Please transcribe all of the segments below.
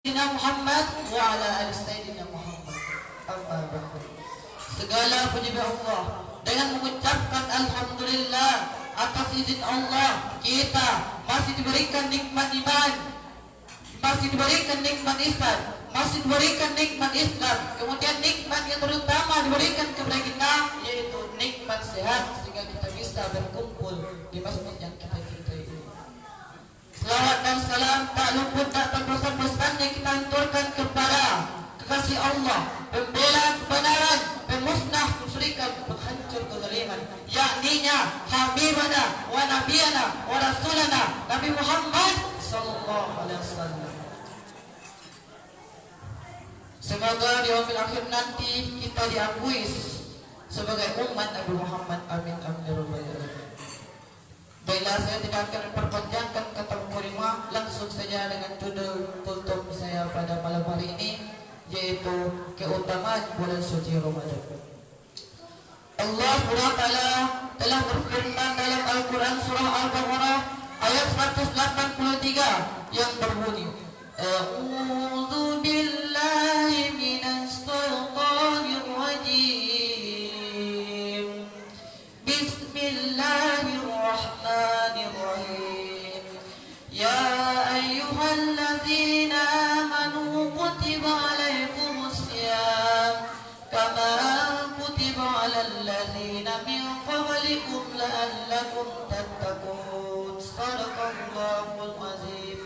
Sayyidina Muhammad wa ala ali Sayyidina Muhammad. Amma ba'du. Segala puji bagi Allah dengan mengucapkan alhamdulillah atas izin Allah kita masih diberikan nikmat iman, masih diberikan nikmat Islam, masih diberikan nikmat Islam. Kemudian nikmat yang terutama diberikan kepada kita yaitu nikmat sehat sehingga kita bisa berkumpul di masjid yang kita cintai ini. Selawat dan salam tak luput tak terbosan-bosannya kita haturkan kepada kekasih Allah, pembela kebenaran, pemusnah kesyirikan, penghancur kezaliman, yakninya Habibana wa Nabiyana wa Rasulana Nabi Muhammad sallallahu alaihi wasallam. Semoga di akhir akhir nanti kita diakui sebagai umat Nabi Muhammad. Amin amin ya rabbal alamin. Baiklah, saya tidak akan memperpanjangkan kata mukadimah, langsung saja dengan judul tutup saya pada malam hari ini, yaitu keutamaan bulan suci Ramadan. Allah Subhanahu wa taala telah berfirman dalam Al-Qur'an surah Al-Baqarah ayat 183 yang berbunyi, A'udzu billahi minas syaitonir rajim. Bismillahirrahmanirrahim. Ya ayyuhalladzina amanu kutiba alaikumus syiyam kama kutiba alal ladzina min qablikum la'allakum tattaqun. Shadaqallahul azim.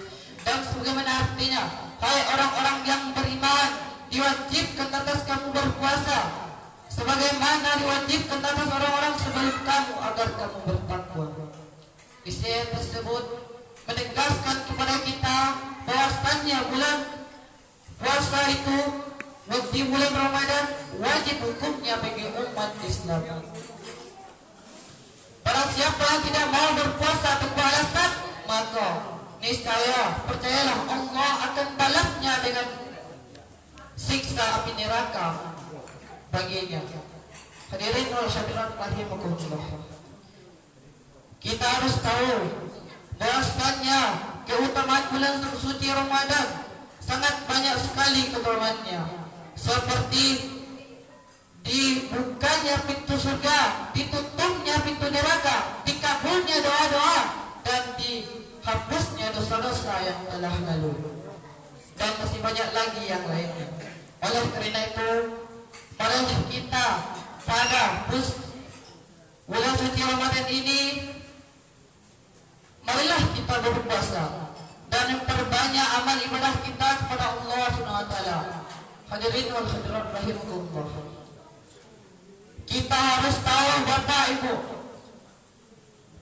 Dan sebagaimana artinya, hai orang-orang yang beriman, diwajibkan atas kamu berpuasa sebagaimana diwajibkan atas orang-orang sebelum kamu agar kamu bertakwa. Isi tersebut menegaskan kepada kita bahwasannya bulan puasa itu di bulan Ramadan wajib hukumnya bagi umat Islam. Barang siapa yang tidak mau berpuasa tanpa alasan, maka niscaya percayalah Allah akan balasnya dengan siksa api neraka baginya. Hadirin wal hadirat rahimakumullah. Kita harus tahu bahwasanya keutamaan bulan suci Ramadan sangat banyak sekali keutamaannya, seperti dibukanya pintu surga, ditutupnya pintu neraka, dikabulnya doa-doa, dan dihapusnya dosa-dosa yang telah lalu, dan masih banyak lagi yang lainnya. Oleh karena itu, marilah kita pada bulan suci Ramadan ini, marilah kita berpuasa dan memperbanyak amal ibadah kita kepada Allah Subhanahu wa taala. Hadirin wal hadirat rahimakumullah. Kita harus tahu Bapak Ibu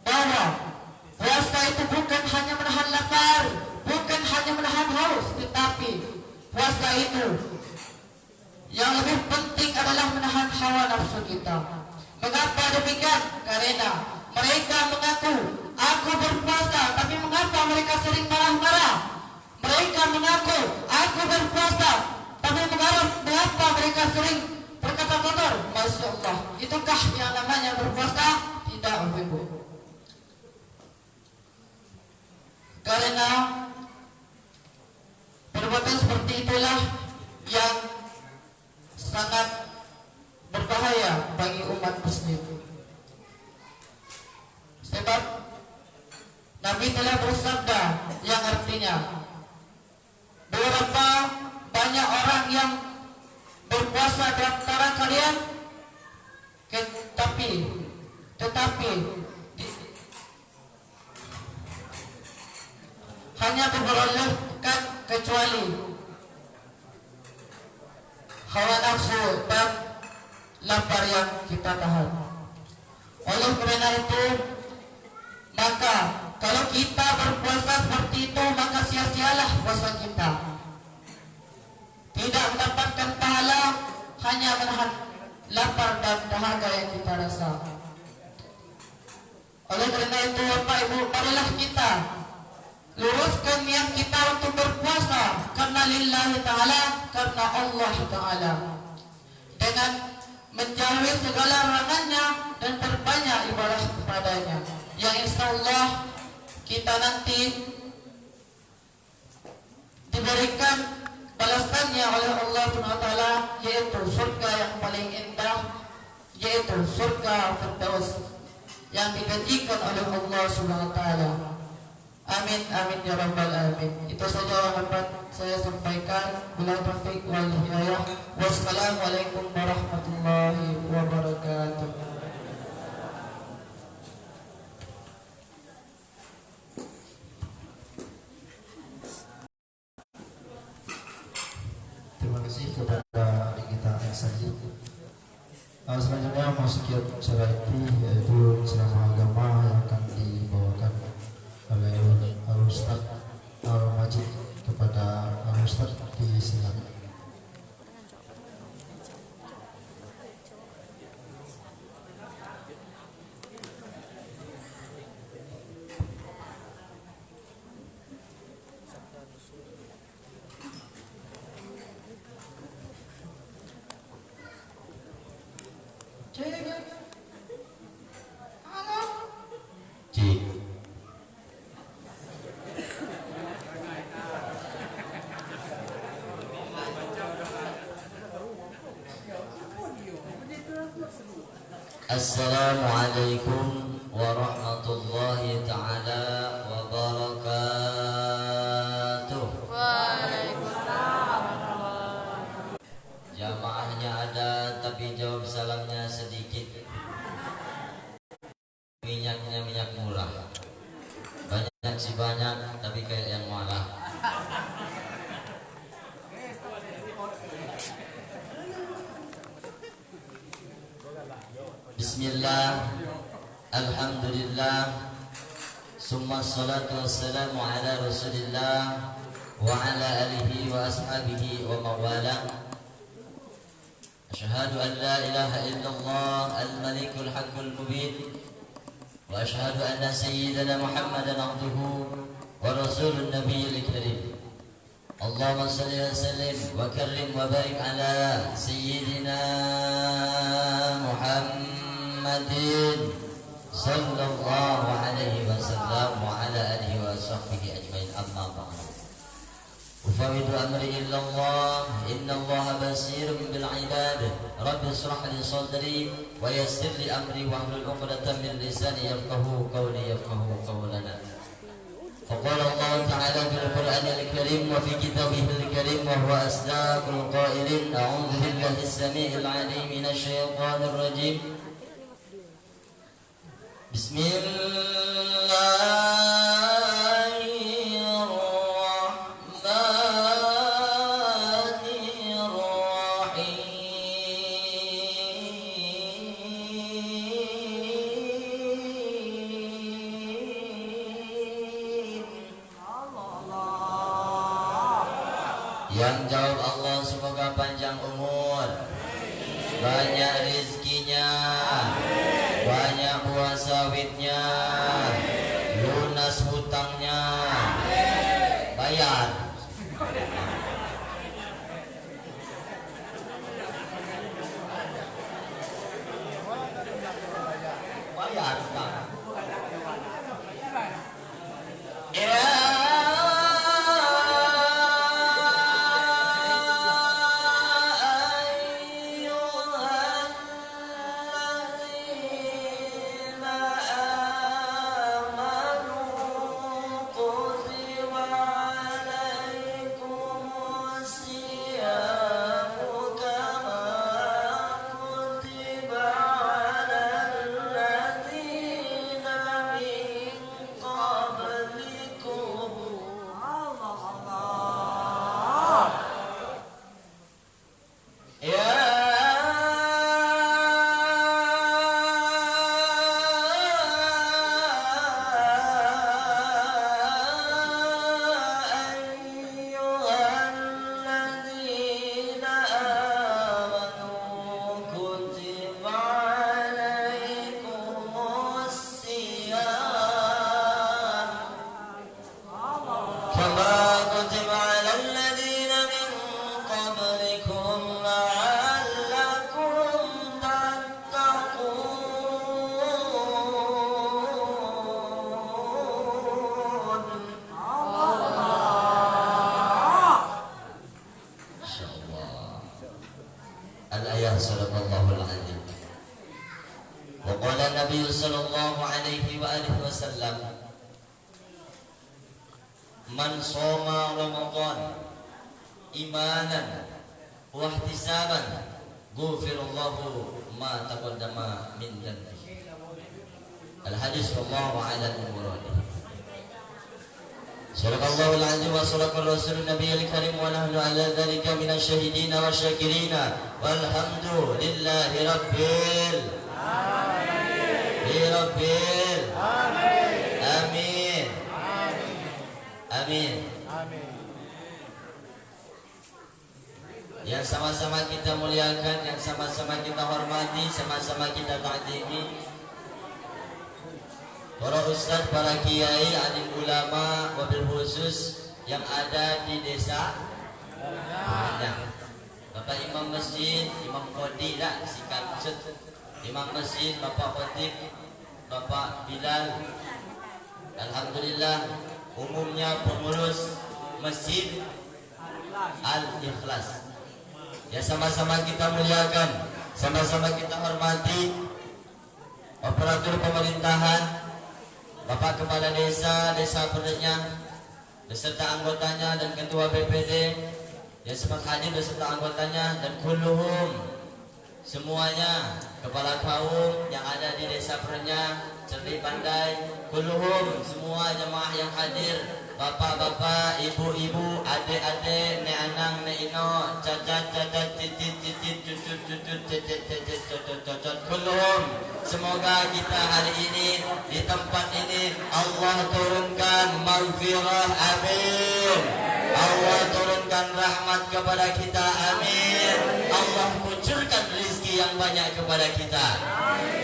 bahwa puasa itu bukan hanya menahan lapar, bukan hanya menahan haus, tetapi puasa itu yang lebih penting adalah menahan hawa nafsu kita. Mengapa demikian? Karena mereka mengaku aku berpuasa, tapi mengapa mereka sering marah-marah? Mereka mengaku aku berpuasa, tapi mengapa mereka sering berkata kotor? Masya Allah, itukah yang namanya berpuasa? Tidak, Ibu. Karena perbuatan seperti itulah yang sangat berbahaya bagi umat muslim. Sebab Nabi telah bersabda yang artinya berapa banyak orang yang berpuasa di antara kalian tetapi hanya berolehkan kecuali hawa nafsu dan lapar yang kita tahan. Oleh karena itu, maka kalau kita berpuasa seperti itu, maka sia-sialah puasa kita. Tidak mendapatkan pahala, hanya menahan lapar dan dahaga yang kita rasa. Oleh karena itu, Bapak Ibu, marilah kita luruskan niat kita untuk berpuasa karena lillahi ta'ala, karena Allah ta'ala, dengan menjauhi segala larangannya dan perbanyak ibadah kepadanya, yang insyaallah kita nanti diberikan oleh Allah SWT, yaitu surga yang paling indah, yaitu surga Firdaus yang dijanjikan oleh Allah SWT. Amin amin ya rabbal alamin. Itu saja yang dapat saya sampaikan. Bila taufiq wal hidayah. Wassalamualaikum warahmatullahi wabarakatuh. Terima kasih kepada adik kita Saji. Selanjutnya Masjid Seraiti, yaitu ceramah agama yang akan dibawakan oleh Al-Ustaz Al-Majid kepada Al-Ustaz di silakan. Assalamualaikum warahmatullahi ta'ala wabarakatuh. Waalaikumsalam. Jamaahnya ada tapi jawab salamnya sedikit. Minyaknya minyak murah. Banyak sih banyak tapi kayak yang marah. Bismillah, alhamdulillah, summa salatu wassalamu ala rasulillah wa ala alihi wa ashabihi wa mawala. Asyhadu an la ilaha illallah al-malikul haqqul mubin, wa asyhadu anna sayyidana Muhammadan abduhu wa rasulun nabiyil karim. Allahumma salli wa sallim wa karrim wa barik ala sayyidina Muhammadin sallallahu alaihi wasallam wa ala alihi wa sahbihi ajmain, amma ba'd. Ufawidu amri illa Allah, inna Allah basirun bil ibad. Rabbi israh li sadri wa yassir li amri wahlul 'uqdatam min lisani yafqahu qawli yafqahu qawlana. فقال الله تعالى في القرآن الكريم وفي كتابه الكريم وهو أصدق القائلين: أعوذ بالله السميع العليم من الشيطان الرجيم. بسم الله yang jawab Allah semoga panjang umur, banyak rizkinya, banyak buah sawitnya, lunas hutangnya, bayar. Bayar hutang. Rasulillah sallallahu alaihi wasallam. Wa qala Nabi sallallahu alaihi wa alihi wasallam, man shoma Ramadan imanan wa ihtisaban ghufirallahu ma taqaddama min dhanbihi. Al-hadis wallahu a'lam bimuradi. Sadaqallahu al-azim wa sadaqa rasulun nabiyil karim wa nahnu ala dzalika minasy syahidin wa syakirin walhamdulillahi rabbil alamin. Amin. Amin. Yang sama-sama kita muliakan, yang sama-sama kita hormati, sama-sama kita ta'zimi para ustaz, para kiai, alim ulama, wabil khusus yang ada di desa Padang. Bapak Imam Masjid, Imam Qadi lah, sikat Imam Masjid, Bapak Khatib, Bapak Bilal. Alhamdulillah, umumnya pengurus Masjid Al-Ikhlas. Ya sama-sama kita muliakan, sama-sama kita hormati operator pemerintahan, Bapak Kepala Desa, Desa Perdeknya, beserta anggotanya dan Ketua BPD yang sempat hadir beserta anggotanya dan kulluhum semuanya, kepala kaum yang ada di Desa Perdeknya, Cerdik Pandai, kulluhum semua jemaah yang hadir, bapak-bapak, ibu-ibu, adik-adik, nek anang, nek ino, cacat-cacat, titit-titit, cucut-cucut, cecet-cecet, kulluhum. Semoga kita hari ini di tempat ini Allah turunkan maghfirah, amin. Allah turunkan rahmat kepada kita, amin. Allah kucurkan rezeki yang banyak kepada kita,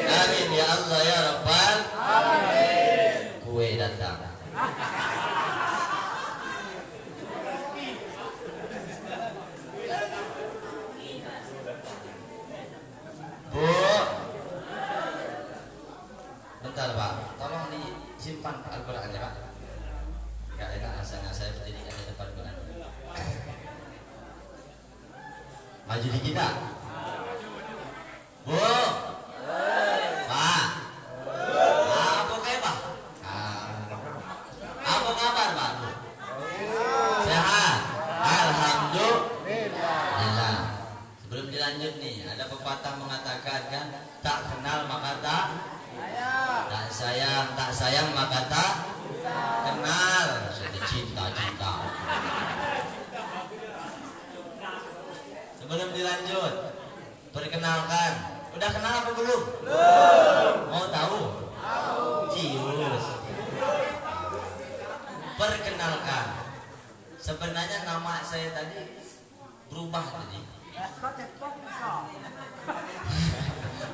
amin ya Allah ya Rabbal alamin. Kue datang. Bu, bentar Pak, tolong disimpan Al-Qurannya Pak. Gak enak rasanya saya berdiri di depan Quran. Maju di kita. Bu, Pak, apa kayak Pak? Apa kabar Pak? Sehat? Alhamdulillah. Sebelum dilanjut nih, ada pepatah mengatakan kan, tak kenal maka tak sayang, tak sayang maka tak kenal. Sudah cinta-cinta. Sebelum dilanjut, perkenalkan. Udah kenal apa belum? Mau tahu? Cius. Perkenalkan. Sebenarnya nama saya tadi berubah tadi.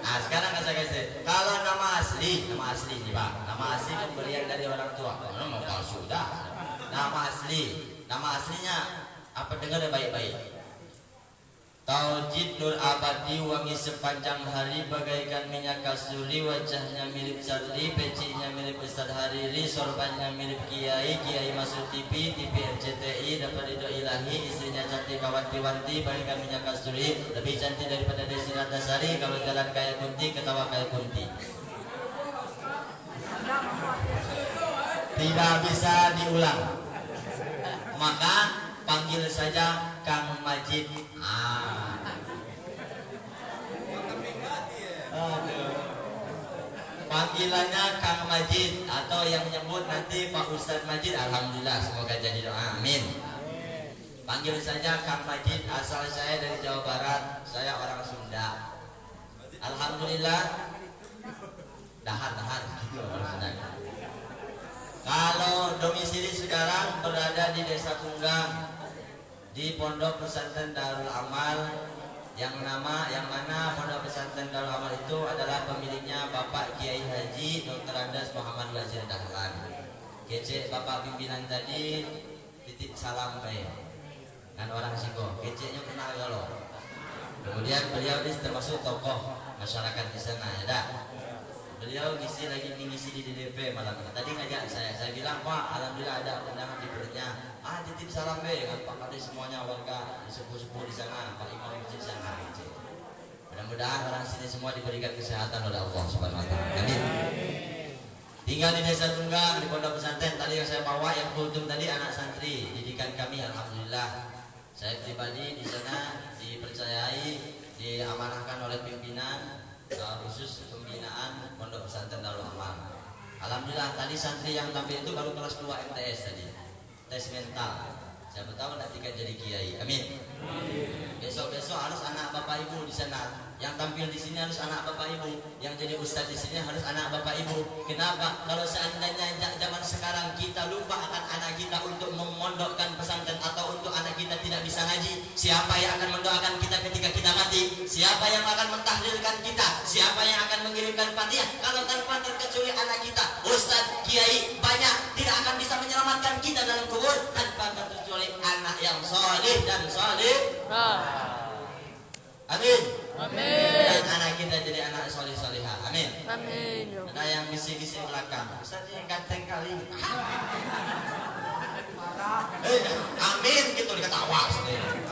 Nah sekarang saya kasih. Kalau nama asli nih Pak. Nama asli pemberian dari orang tua. Nama palsu dah. Nama aslinya apa, dengar baik-baik. Taujid Nur Abadi, wangi sepanjang hari bagaikan minyak kasturi, wajahnya mirip Charlie, pecinya mirip Ustadz Hariri, sorbannya mirip Kiai masuk TV RCTI, dapat ridho ilahi, istrinya cantik kawanti-wanti, bagaikan minyak kasturi, lebih cantik daripada Desi Ratnasari, kalau jalan kayak Kunti, ketawa kayak Kunti. Tidak bisa diulang, maka panggil saja Kang Majid. Panggilannya Kang Majid, atau yang menyebut nanti Pak Ustadz Majid. Alhamdulillah, semoga jadi doa, amin. Panggil saja Kang Majid. Asal saya dari Jawa Barat, saya orang Sunda. Alhamdulillah. Dahar. Kalau domisili sekarang berada di Desa Tunggang, di Pondok Pesantren Darul Amal, yang mana Pondok Pesantren Darul Amal itu adalah pemiliknya Bapak Kiai Haji Dr. Andas Muhammad Wazir Dahlan. Kece Bapak pimpinan tadi titip salam kan orang Siko. Kecenya kenal ya loh. Kemudian beliau termasuk tokoh masyarakat di sana ya dah. Beliau ngisi di DDP malam ini. Tadi ngajak saya bilang Pak, alhamdulillah ada undangan di perutnya. Titip salam kan Pak Kade semuanya warga sepuh-sepuh di sana, Pak Imam Masjid sana. Mudah-mudahan orang sini semua diberikan kesehatan oleh Allah Subhanahu wa taala. Amin. Tinggal di Desa Tunggang di pondok pesantren tadi yang saya bawa yang kultum tadi anak santri didikan kami alhamdulillah. Saya pribadi di sana dipercayai, diamanahkan oleh pimpinan khusus pembinaan pondok pesantren Darul Aman. Alhamdulillah tadi santri yang tampil itu baru kelas 2 MTS tadi. Tes mental. Siapa tahu nanti kan jadi kiai. Amin. Besok-besok harus anak bapak ibu di sana. Yang tampil di sini harus anak bapak ibu. Yang jadi ustaz di sini harus anak bapak ibu. Kenapa? Kalau seandainya zaman sekarang kita lupa akan anak kita untuk memondokkan pesantren atau untuk anak kita tidak bisa ngaji, siapa yang akan mendoakan kita ketika kita mati? Siapa yang akan mentahlilkan kita? Siapa yang akan mengirimkan Fatihah? Kalau tanpa terkecuali anak kita, ustaz, kiai banyak tidak akan bisa menyelamatkan kita dalam kubur tanpa terkecuali anak yang soleh dan soleh. Amin. Amin. Dan anak kita jadi anak soleh-solehah. Amin. Amin. Ada yang bisik-bisik belakang. Ustaz yang ganteng kali. Amin gitu diketawa.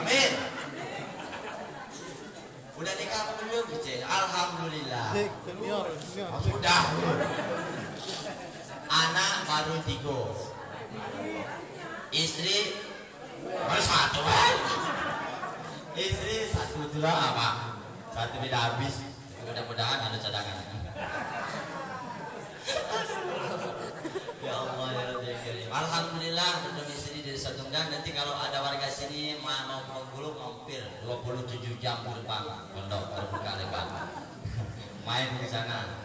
Amin. Udah nikah apa belum? Alhamdulillah. Oh, sudah. Anak baru 3. Istri baru 1 kan? Istri 1 itu lah apa? 1 tidak habis. Mudah-mudahan ada cadangan. Ya Allah ya Rabbi ya Karim. Alhamdulillah berdomisili di Desa Tunggang. Nanti kalau ada warga sini mau menggulung mampir 27 jam di depan pondok terbuka lebar. Main di sana.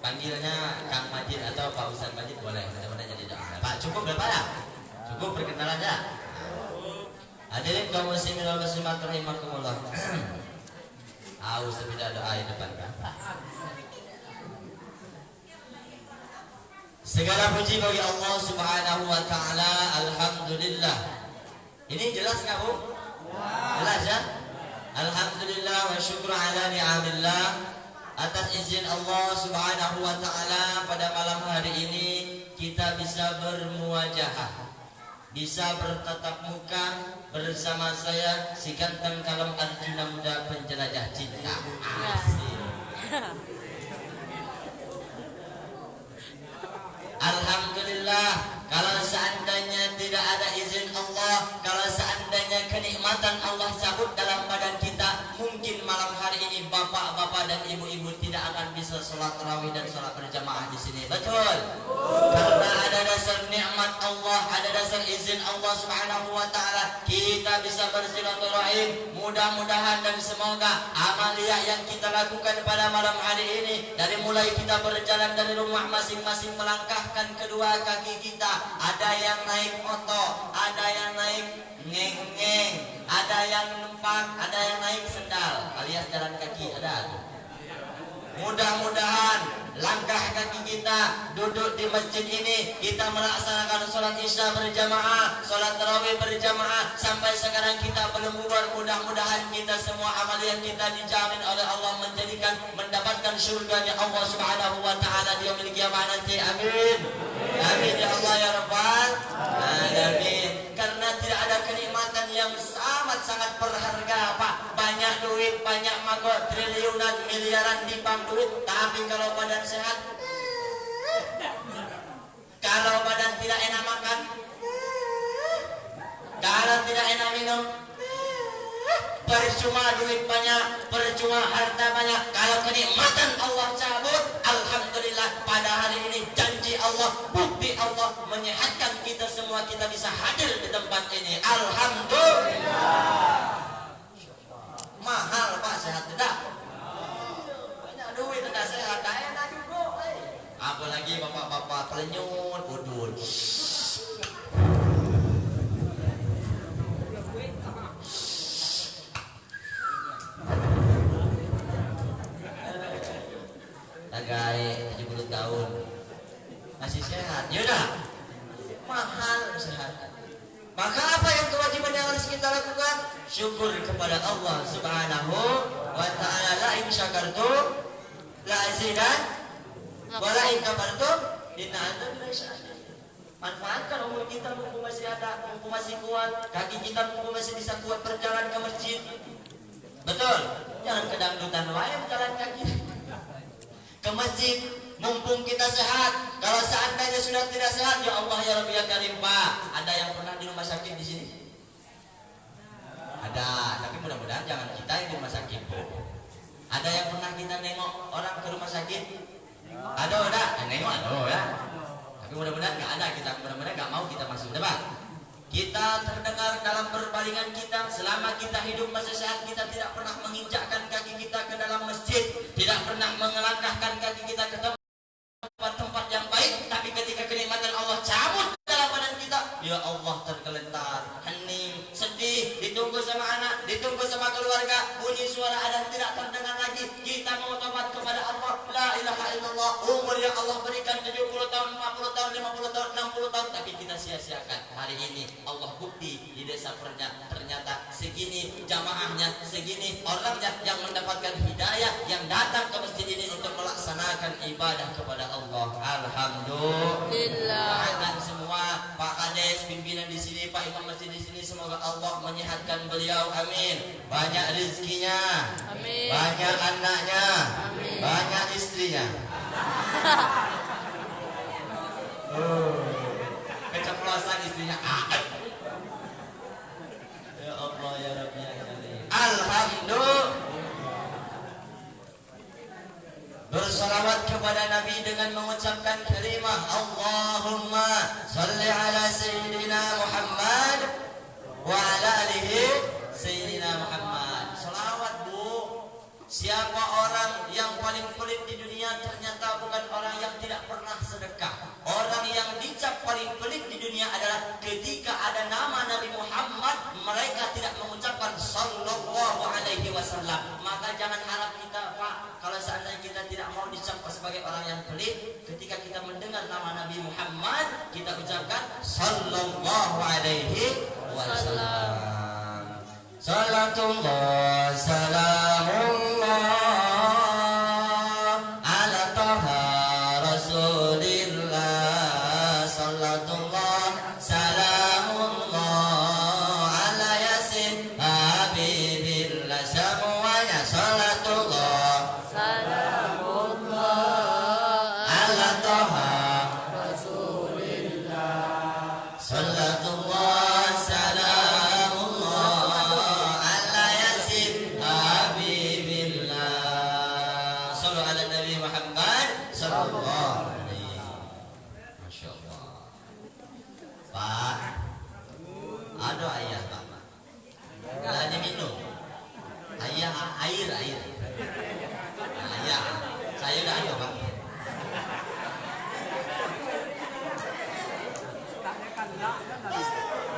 Panggilnya Kang Majid atau Pak Ustaz Majid boleh. Mudah-mudahan jadi doa. Pak cukup berapa ya? Cukup perkenalannya. Hadirin kaum muslimin wal muslimat rahimakumullah. Aus tapi tidak doa di depan kan. Segala puji bagi Allah Subhanahu wa taala. Alhamdulillah. Ini jelas enggak, Bu? Jelas ya? Alhamdulillah wa syukur ala ni'amillah. Atas izin Allah Subhanahu wa taala pada malam hari ini kita bisa bermuwajahah, bisa bertatap muka bersama saya si ganteng kalem Arjuna muda penjelajah cinta. Alhamdulillah, kalau seandainya tidak ada izin Allah, kalau seandainya kenikmatan Allah cabut dalam badan kita, mungkin malam hari ini bapak-bapak dan ibu-ibu tidak akan bisa sholat tarawih dan sholat berjamaah di sini. Betul? Karena ada dasar nikmat Allah, ada dasar izin Allah Subhanahu wa taala, kita bisa bersilaturahim. Mudah-mudahan dan semoga amaliyah yang kita lakukan pada malam hari ini, dari mulai kita berjalan dari rumah masing-masing melangkahkan kedua kaki kita, ada yang naik motor, ada yang naik ngeng-ngeng, ada yang numpak, ada yang naik sendal alias jalan kaki, ada. Mudah-mudahan langkah kaki kita duduk di masjid ini, kita melaksanakan sholat isya berjamaah, sholat tarawih berjamaah, sampai sekarang kita belum bubar. Mudah-mudahan kita semua amaliyah kita dijamin oleh Allah menjadikan mendapatkan surganya Allah Subhanahu wa taala di yaumil qiyamah nanti. Amin. Amin ya Allah ya Rabbal alamin. Karena tidak ada kenikmatan yang sangat berharga, Pak. Banyak duit, banyak magot, triliunan, miliaran di bank duit, tapi kalau badan sehat, kalau badan tidak enak makan, kalau tidak enak minum, percuma duit banyak, percuma harta banyak. Kalau kenikmatan Allah cabut, alhamdulillah pada hari ini janji Allah, bukti Allah menyehatkan kita semua, kita bisa hadir di tempat ini. Alhamdulillah. Mahal Pak sehat tidak? Banyak duit tidak sehat, tak enak juga. Apalagi bapak-bapak pelenyut, udut. Agai 70 tahun masih sehat, yaudah mahal sehat. Maka apa yang kewajiban yang harus kita lakukan? Syukur kepada Allah Subhanahu wa ta'ala. La in syakartum la azidan wa la in kafartum inna adzabi lasyadid. Manfaatkan umur kita mumpung masih ada, mumpung masih kuat, kaki kita mumpung masih bisa kuat berjalan ke masjid. Betul? jangan ke dangdutan wae jalan kaki. Ke masjid, mumpung kita sehat. Kalau seandainya sudah tidak sehat, ya Allah ya Rabbi ya Karim Pak. Ada yang pernah di rumah sakit di sini? Ada, tapi mudah-mudahan jangan kita yang di rumah sakit, Bu. Ada yang pernah kita nengok orang ke rumah sakit? Ada, nengok ada ya. Tapi mudah-mudahan nggak ada, kita mudah-mudahan nggak mau kita masuk depan. Kita terdengar dalam perbalingan kita, selama kita hidup masih sehat, kita tidak pernah menginjakkan kaki kita ke dalam masjid, tidak pernah mengelangkahkan kaki kita ke tempat-tempat yang baik. Tapi ketika kenikmatan Allah cabut dalam badan kita, ya Allah tergeletar, hening, sedih, ditunggu sama anak, ditunggu sama keluarga, bunyi suara adzan tidak terdengar lagi. Kita mau tobat kepada Allah, la ilaha illallah, umur yang Allah berikan 70 tahun, 40 tahun, 50 tahun, 60 tahun, tapi kita sia-siakan. Hari ini Allah bukti di desa Pernya, ternyata segini jamaahnya, segini orangnya yang mendapatkan hidayah, yang datang ke masjid ini untuk melaksanakan ibadah kepada Allah. Alhamdulillah. Dan semua Pak Kades, pimpinan di sini, Pak Imam masjid di sini, semoga Allah menyehatkan beliau, amin. Banyak rezekinya, amin. Banyak anaknya, amin. Banyak istrinya. Keceplosan istrinya. Ya Allah ya Rabbi ya Karim. Alhamdulillah. Bersalawat kepada Nabi dengan mengucapkan kalimah Allahumma salli ala Sayyidina Muhammad wa ala alihi Sayyidina Muhammad. Salawat, Bu. Siapa orang yang paling pelit di dunia? Ternyata bukan orang yang tidak pernah sedekah. Orang yang dicap paling pelit di dunia adalah ketika ada nama Nabi Muhammad, mereka tidak mengucapkan sallallahu alaihi wasallam. Maka jangan harap kita, Pak, kalau seandainya kita tidak mau dicap sebagai orang yang pelit, ketika kita mendengar nama Nabi Muhammad, kita ucapkan sallallahu alaihi wasallam. Salatullah salamullah ala taha rasulillah. Salatullah salamullah ala yasin habibillah. Semuanya salatullah salamullah ala taha rasulillah. Salatullah air. Ayah, saya udah ada, Pak.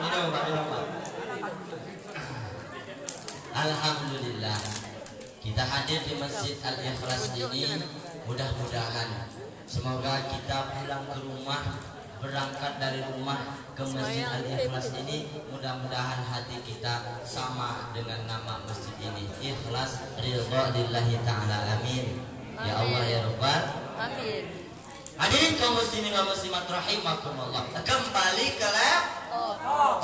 Minum, Pak. Alhamdulillah, kita hadir di Masjid Al-Ikhlas ini. Mudah-mudahan semoga kita pulang ke rumah, berangkat dari rumah ke Masjid Al-Ikhlas ini, mudah-mudahan hati kita sama dengan nama masjid ini. Ikhlas ridha lillahi ta'ala, amin. Ya Allah ya Rabbal amin. Hadirin kaum muslimin wa muslimat rahimakumullah. Kembali ke laptop.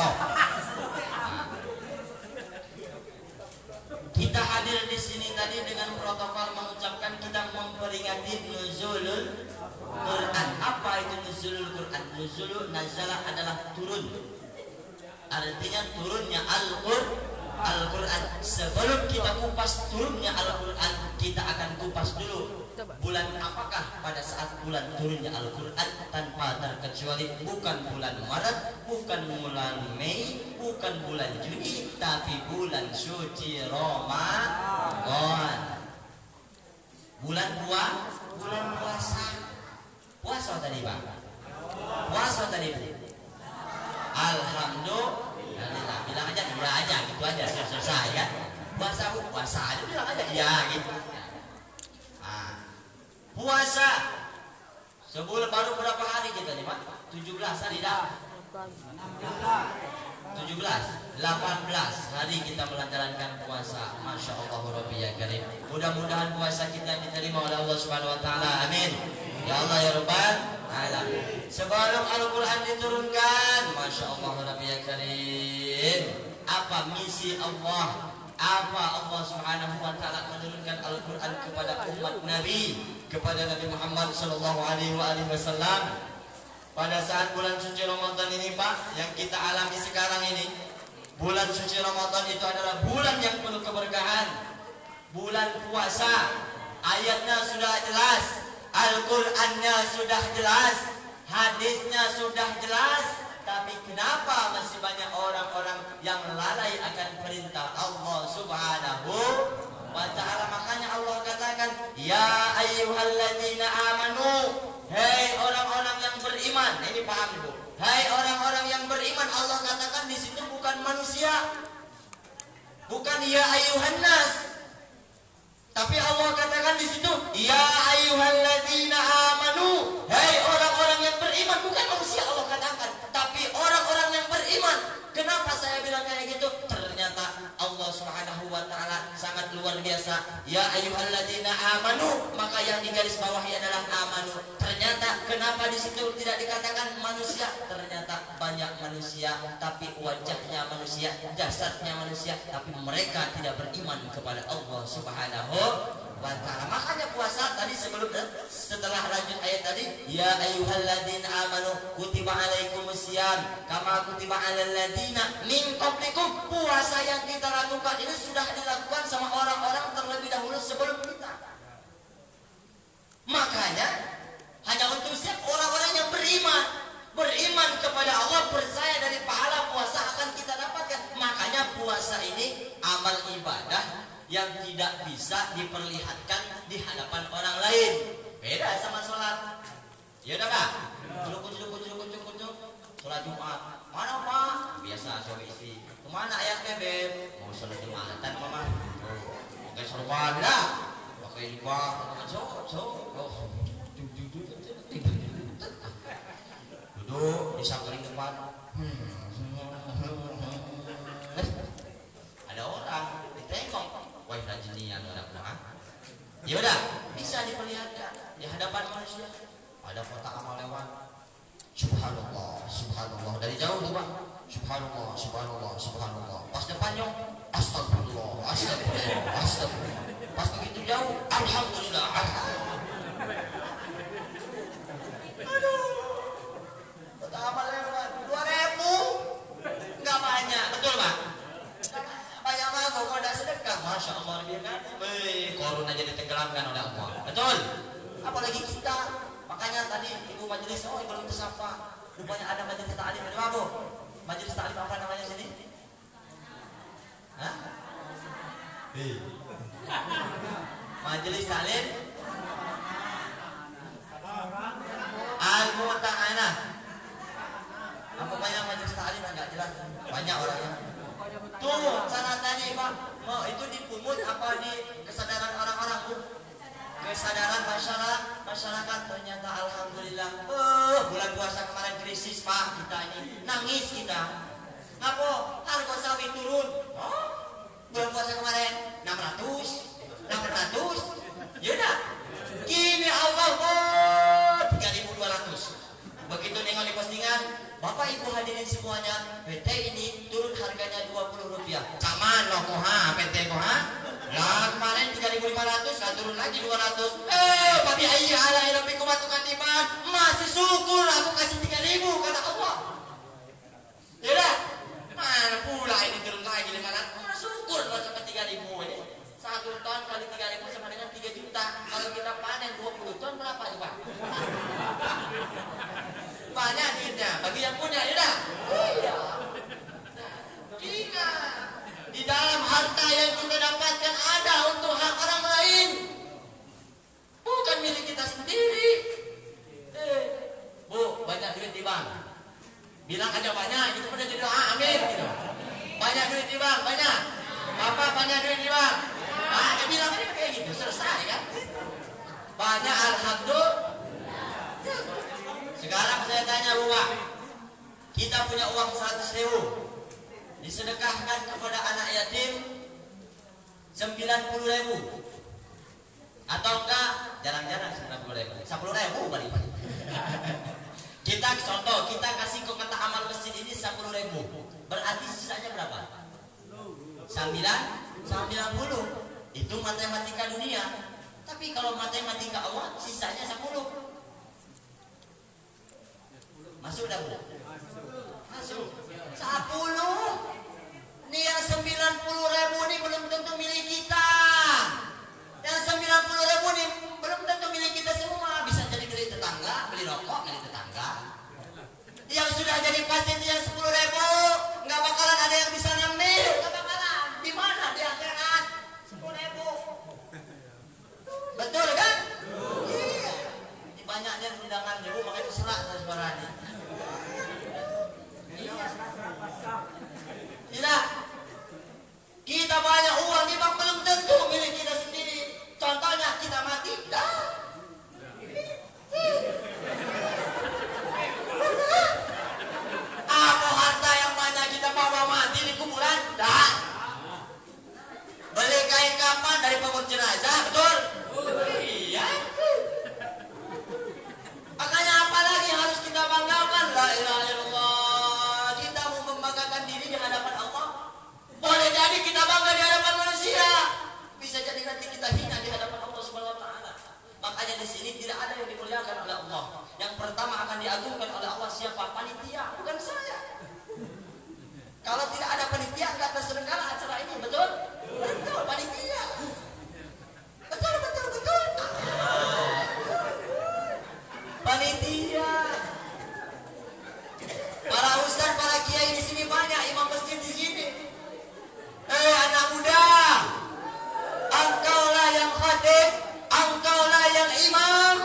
Kita hadir di sini tadi dengan protokol mengucapkan kita memperingati nuzulul Quran. Apa itu nuzulul Quran? Nuzulul nazala adalah turun. Artinya turunnya Al-Quran. Sebelum kita kupas turunnya Al-Quran, kita akan kupas dulu bulan apakah pada saat bulan turunnya Al-Quran, tanpa terkecuali bukan bulan Maret, bukan bulan Mei, bukan bulan Juni, tapi bulan suci Ramadan. Bulan puasa. Puasa tadi, Pak. Puasa tadi. Alhamdulillah. Bilang aja iya aja, gitu aja, selesai ya. Puasa aja, bilang aja iya gitu. Puasa sebulan baru berapa hari kita nih, Pak? 17 hari dah. 17, 18 hari kita menjalankan puasa. Masya Allah Rabbi ya Karim. Mudah-mudahan puasa kita diterima oleh Allah Subhanahu Wa Taala. Amin. Ya Allah ya Rabbal alamin. Sebelum Al-Quran diturunkan, Masya Allah Rabbi ya Karim, apa misi Allah Apa Allah Subhanahu wa taala menurunkan Al-Qur'an kepada umat Nabi, kepada Nabi Muhammad sallallahu alaihi wasallam pada saat bulan suci Ramadan ini, Pak, yang kita alami sekarang ini. Bulan suci Ramadan itu adalah bulan yang penuh keberkahan, bulan puasa. Ayatnya sudah jelas, Al-Qur'annya sudah jelas, hadisnya sudah jelas. Tapi kenapa masih banyak orang-orang yang lalai akan perintah Allah Subhanahu wa ta'ala? Makanya Allah katakan, ya ayyuhalladzina amanu, hei orang-orang yang beriman. Ini paham Ibu? Hei orang-orang yang beriman, Allah katakan di situ bukan manusia, bukan ya ayyuhan nas, tapi Allah katakan di situ ya ayyuhalladzina amanu, hei orang-orang yang beriman, bukan manusia Allah katakan, tapi orang-orang yang beriman. Kenapa saya bilang kayak gitu? Ternyata Allah Subhanahu wa taala sangat luar biasa. Ya ayyuhalladzina amanu, maka yang digaris bawahi adalah amanu. Ternyata kenapa di situ tidak dikatakan manusia? Ternyata banyak manusia, tapi wajahnya manusia, jasadnya manusia, tapi mereka tidak beriman kepada Allah Subhanahu wa ta'ala. Makanya puasa tadi setelah lanjut ayat tadi, ya ayyuhalladzina amanu kutiba alaikumusiyam kama kutiba alal ladzina min qablikum. Puasa yang kita lakukan ini sudah dilakukan sama orang-orang terlebih dahulu sebelum kita. Makanya hanya untuk siapa? Orang-orang yang beriman kepada Allah, percaya dari pahala puasa akan kita dapatkan. Makanya puasa ini amal ibadah yang tidak bisa diperlihatkan di hadapan orang lain. Beda sama sholat. Ya udah Pak, cucuk. Sholat Jumat. Mana Pak? Biasa suami istri. Kemana ayah bebek? Mau sholat Jumatan Mama. Pakai sorban dah. Pakai jubah. Duduk di samping depan. Ada orang ditengok. Wah rajin niat anak-anak. Ya udah, bisa diperlihatkan di hadapan manusia. Ada kotak amal lewat. Subhanallah, subhanallah. Dari jauh tuh Pak. Subhanallah, subhanallah, subhanallah. Pas depannya, astagfirullah, astagfirullah, astagfirullah. Pas begitu jauh, alhamdulillah, alhamdulillah. Aduh, kotak amal lewat 2.000, nggak banyak, betul Pak? Banyak banget kalau ada sedekah, masya Allah dia kan. Korun aja ditenggelamkan oleh Allah, betul? Apalagi kita. Makanya tadi ibu majelis, oh belum tersapa. Rupanya ada majelis ta'lim di mana Bu? Majelis ta'lim apa namanya sini? Hah? Majelis ta'lim Al-Muta'anah. Apa banyak majelis ta'lim enggak jelas? Banyak orangnya. Tuh, sana tanya Pak, mau itu dipungut apa di kesadaran orang-orang Bu? Kesadaran masyarakat ternyata alhamdulillah. Bulan puasa kemarin krisis Pak, kita ini nangis kita. Ngapa? Harga sawi turun. Oh, bulan puasa kemarin 600. Yaudah, kini Allah 3.200. Begitu nengok di postingan, Bapak Ibu hadirin semuanya, PT ini turun harganya Rp20. Caman loh koha, PT koha. Lah kemarin 3.500, lah turun lagi 200. Tapi ayya ala rabbikum atuqatiman. Masih syukur aku kasih 3.000 kata Allah. Yaudah, mana pula ini turun lagi 500. Mana syukur kalau sampai 3.000 ini. 1 ton kali 3.000 sama dengan 3 juta. Kalau kita panen 20 ton berapa coba? Banyak duitnya bagi yang punya, yaudah. Iya. Ingat, di dalam harta yang kita dapatkan ada untuk hak orang lain, bukan milik kita sendiri. Bu, banyak duit di bank. Bilang aja banyak, itu pada jadi amin gitu. Banyak duit di bank, banyak. Bapak banyak duit di bank. Dia bilang ini kayak gitu, selesai kan? Banyak, alhamdulillah. Sekarang saya tanya Bapak, kita punya uang 100.000, disedekahkan kepada anak yatim 90.000, atau enggak? Jarang-jarang 90.000, 10.000 balik. Kita contoh, kita kasih ke kotak amal masjid ini 10.000, berarti sisanya berapa? 9 90 itu matematika dunia. Tapi kalau matematika Allah sisanya 10. Masuk dah Bu? Masuk 10. Ini yang 90.000 ini belum tentu milik kita. Yang 90.000 ini belum tentu milik kita semua. Bisa jadi milik tetangga, beli rokok milik tetangga. Yang sudah jadi pasti itu yang 10.000, nggak bakalan ada yang bisa ngambil, nggak bakalan. Di mana di akhirat? 10.000. Betul kan? Iya. Ini banyaknya undangan dulu, makanya serak suaranya. Tidak. Kita banyak uang di bank belum tentu milik kita sendiri. Contohnya kita mati, dah. Apa harta yang banyak kita bawa mati di kuburan? Dah. Beli kain kapan dari pengurus jenazah, betul? Iya. Makanya apa lagi yang harus kita banggakan? La ilaha illallah. Kita mau membanggakan diri di hadapan Allah. Boleh jadi kita bangga di hadapan manusia. Bisa jadi nanti kita hina di hadapan Allah Subhanahu wa taala. Makanya di sini tidak ada yang dimuliakan oleh Allah. Yang pertama akan diagungkan oleh Allah siapa? Panitia, bukan saya. Kalau tidak ada panitia enggak terselenggara acara ini, betul? Betul, panitia. Betul, betul, betul. Panitia. Para ustaz, para kiai di sini banyak, imam masjid di sini. Anak muda, engkaulah yang khatib, engkaulah yang imam.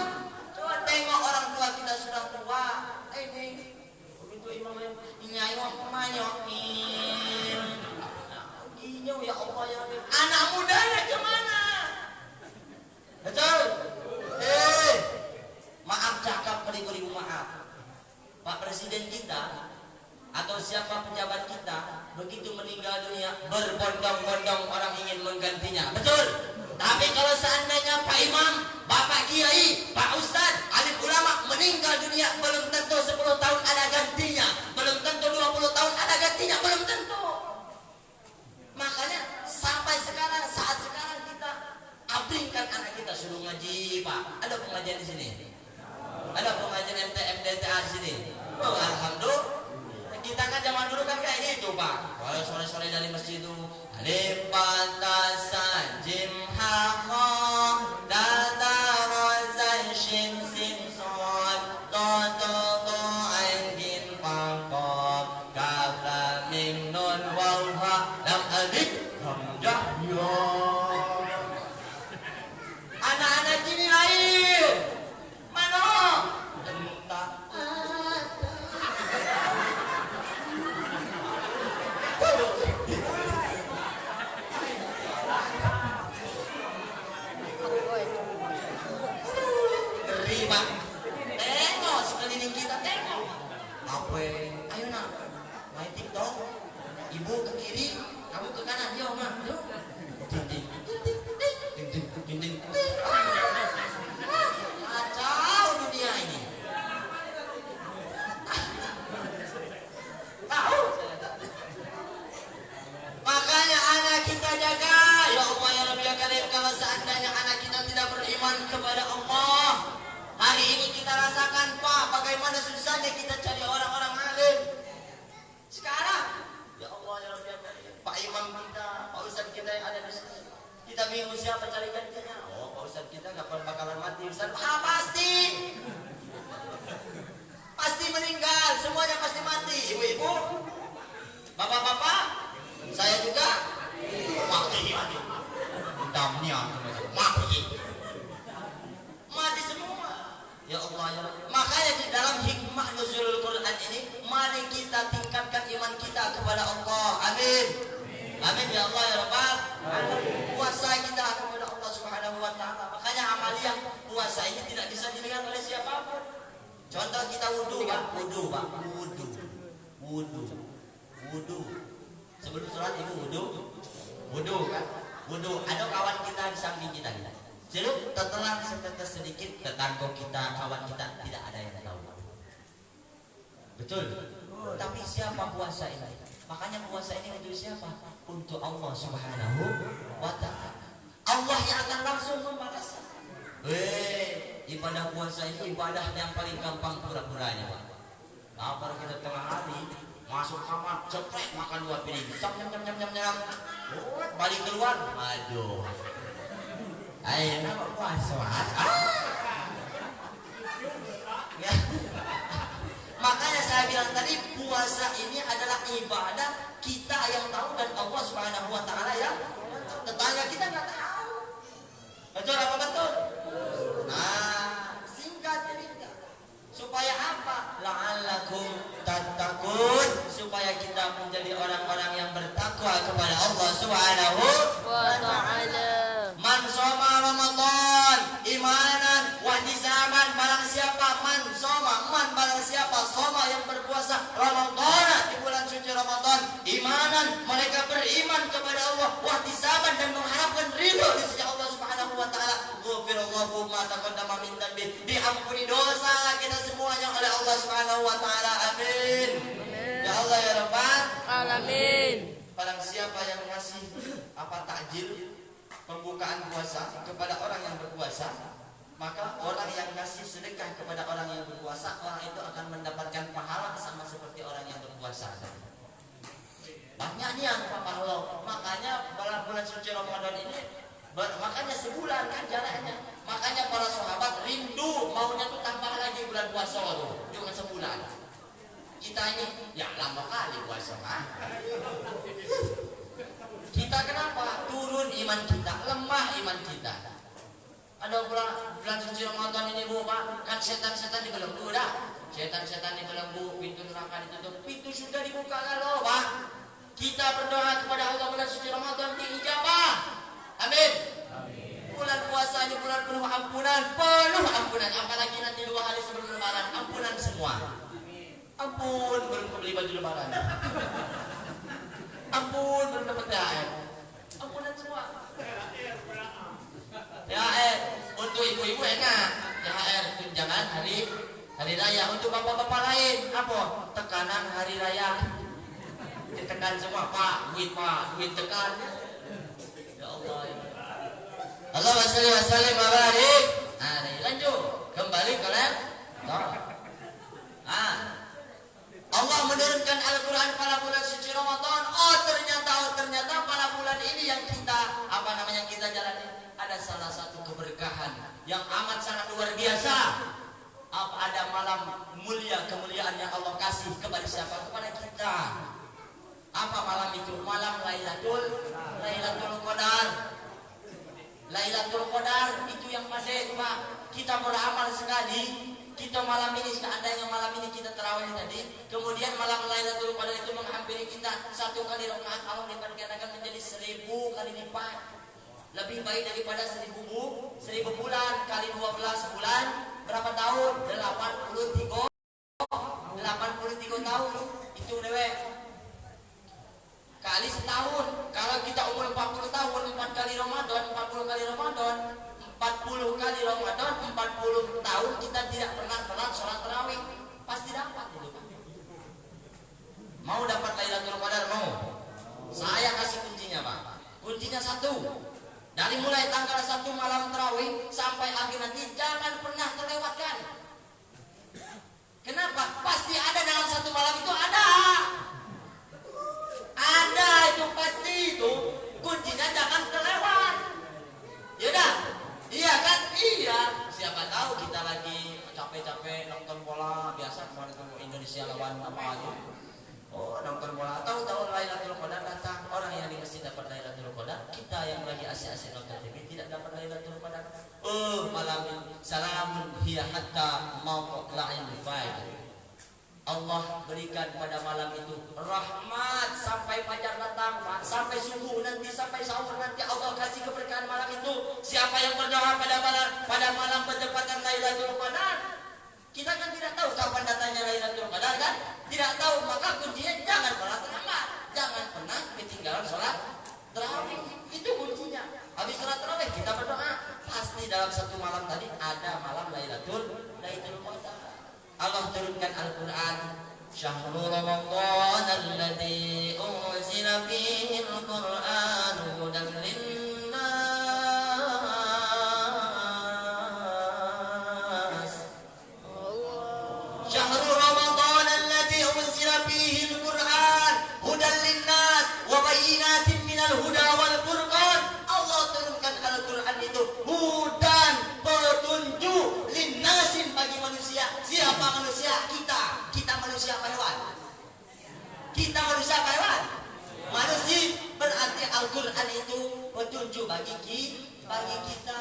Coba tengok orang tua kita sudah tua. Ini begitu imam ini imam pemanyok nih. Ginyo ya Allah ya Rabbi. Anak mudanya kemana? Betul. Maaf cakap beribu-ribu maaf. Pak Presiden kita atau siapa pejabat kita begitu meninggal dunia berbondong-bondong orang ingin menggantinya, betul? Tapi kalau seandainya Pak Imam, Bapak Kiai, Pak Ustadz, alim ulama meninggal dunia belum tentu 10 tahun ada gantinya, belum tentu 20 tahun ada gantinya, belum tentu. Makanya sampai sekarang, saat sekarang kita abringkan anak kita suruh ngaji, Pak. Ada pengajian di sini? Ada pengajian MTMDTA di sini? Oh, alhamdulillah. Kita kan zaman dulu kan kayak gitu Pak. Kalau sore-sore dari masjid itu alif batasan jim hakam datarozan shin sin son toto angin pangkom kafla mim nun waw ha lam alif hamzah ya. Anak-anak ini lain. Mana? Entah. Terima. Tengok sekeliling kita, tengok. Apa? Ayo nak, main TikTok. Ibu ke kiri, kamu ke kanan. Yo mak, yo. Dinding, dinding, dinding, dinding, dinding. Kacau dunia ini. Tahu? Makanya anak kita jaga. Ya Allah ya Rabbi ya Karim, kalau seandainya anak kita tidak beriman kepada Allah, hari ini kita rasakan Pak, bagaimana susahnya kita cari orang-orang alim. Sekarang, ya Allah ya Rabbi ya Karim, Pak Imam kita, Pak Ustaz kita yang ada di sini, kita bingung siapa cari gantinya. Oh, Pak Ustaz kita kapan bakalan mati Ustaz? Pasti. Pasti meninggal, semuanya pasti mati. Ibu-ibu, bapak-bapak, saya juga mati. Damnya mati semua. Ya Allah ya Allah. Makanya di dalam hikmah nuzulul Quran ini, mari kita tingkatkan iman kita kepada Allah. Amin. Amin ya Allah ya Rabbal. Puasa kita kepada Allah Subhanahu wa taala. Makanya amaliyah puasa ini tidak bisa dilihat oleh siapapun. Contoh kita wudu, Pak. Wudu. Sebelum sholat ibu wudu kan? Wudu. Ada kawan kita di samping kita. Jadi tertelan setetes sedikit, tetangga kita, kawan kita tidak ada yang tahu. Betul. Tapi siapa puasa ini? Makanya puasa ini untuk siapa? Untuk Allah Subhanahu wa Ta'ala. Allah yang akan langsung membalas. Ibadah puasa itu ibadah yang paling gampang pura-puranya, Pak. Nah, kalau kita tengah hari masuk kamar ceprek makan 2 piring, nyam, balik keluar, aduh, ayo nama puasa. Ya. Makanya saya bilang tadi puasa ini adalah ibadah kita yang tahu dan Allah Subhanahu wa Ta'ala ya. Tetangga kita nggak tahu. Betul apa betul? Nah, singkat cerita. Supaya apa? La'allakum tattaqun, supaya kita menjadi orang-orang yang bertakwa kepada Allah Subhanahu wa Ta'ala. Man shoma Ramadan imanan wa ihtisaban, barang siapa barang siapa shoma yang berpuasa Ramadan di bulan suci Ramadan imanan, mereka beriman kepada Allah, wa ihtisaban, dan mengharapkan ridho di sisi Allah Subhanahu wa Ta'ala, ghufirallahu ma taqaddama min dhanbi, diampuni dosa kita semuanya oleh Allah Subhanahu wa Ta'ala. Amin. Ya Allah ya Rabbal alamin. Barang siapa yang ngasih takjil pembukaan puasa kepada orang yang berpuasa, maka orang yang ngasih sedekah kepada orang yang berpuasa, orang itu akan mendapatkan pahala sama seperti orang yang berpuasa. Banyak yang pahala. Makanya bulan suci Ramadan ini makanya sebulan kan jalannya. Makanya para sahabat rindu maunya tuh tambah lagi bulan puasa tuh, cuma sebulan. Kita ini ya lama kali puasa, kita kenapa? Turun iman kita, lemah iman kita. Ada bulan suci Ramadan ini Bu, Pak, kan setan-setan dibelenggu dah. Setan-setan dibelenggu, pintu neraka ditutup, pintu sudah dibuka kalau Pak. Kita berdoa kepada Allah bulan suci Ramadan diijabah. Amin. Bulan puasa ini bulan penuh ampunan, apalagi nanti 2 hari sebelum lebaran, ampunan semua. Ampun, belum beli baju lebaran. Ampun, belum dapat THR. Ampunan semua. THR untuk ibu-ibu enak. THR tunjangan hari raya. Untuk bapak-bapak lain apa? Tekanan hari raya. Ditekan semua, Pak, duit tekan. Ya Allah. Allahumma shalli wa sallim wa barik. Nah, lanjut kembali ke laptop. Allah menurunkan Al-Quran pada bulan suci Ramadan. Ternyata pada bulan ini yang kita jalani ada salah satu keberkahan yang amat sangat luar biasa. Ada malam mulia, kemuliaan yang Allah kasih kepada siapa? Kepada kita. Apa malam itu? Malam Lailatul Qadar. Lailatul Qadar itu yang masih Pak, kita beramal sekali. Kita malam ini, seandainya malam ini kita tarawih tadi, kemudian malam Lailatul Qadar itu menghampiri kita 1 kali rakaat, Allah diperkirakan menjadi 1000 kali lipat. Lebih baik daripada 1000 bulan kali 12 bulan. Berapa tahun? 83 tahun. Itu dewe. Kali setahun. Kalau kita umur 40 tahun, 4 kali Ramadan, 40 kali Ramadan. 40 kali Ramadan, 40 tahun kita tidak pernah sholat tarawih, pasti dapat itu Pak. Mau dapat Lailatul Qadar mau? Saya kasih kuncinya Pak. Kuncinya 1. Dari mulai tanggal 1 malam tarawih sampai akhir nanti jangan pernah terlewatkan. Kenapa? Pasti ada dalam 1 malam itu ada. Ada itu pasti itu. Kuncinya jangan terlewat. Yaudah. Iya kan? Iya. Siapa tahu kita lagi capek-capek nonton bola biasa, kemarin tuh Indonesia lawan apa aja. Oh, nonton bola. Tahu-tahu Lailatul Qadar datang. Orang yang di masjid dapat Lailatul Qadar, kita yang lagi asik-asik nonton TV tidak dapat Lailatul Qadar. Malam ini salamun hiya hatta mautla'il fajr. Allah berikan pada malam itu rahmat sampai fajar datang, sampai subuh nanti, sampai sahur nanti Allah kasih keberkahan malam itu. Siapa yang berdoa pada malam bertepatan Lailatul Qadar, kita kan tidak tahu kapan datangnya Lailatul Qadar kan? Tidak tahu, maka kuncinya jangan pernah terlambat, jangan pernah ketinggalan sholat tarawih. Itu kuncinya. Habis sholat tarawih kita berdoa, pasti dalam 1 malam tadi ada malam Lailatul Qadar. Allah turunkan Al-Quran شهر رمضان الذي أنزل فيه القرآن هدى للناس شهر رمضان الذي أنزل فيه القرآن هدى للناس وبينات من الهدى والفرقان. Allah turunkan Al-Quran itu hudan, petunjuk, linnasin bagi manusia. Siapa manusia? Kita manusia apa hewan? Kita manusia apa hewan? Manusia. Berarti Al-Quran itu petunjuk bagi kita.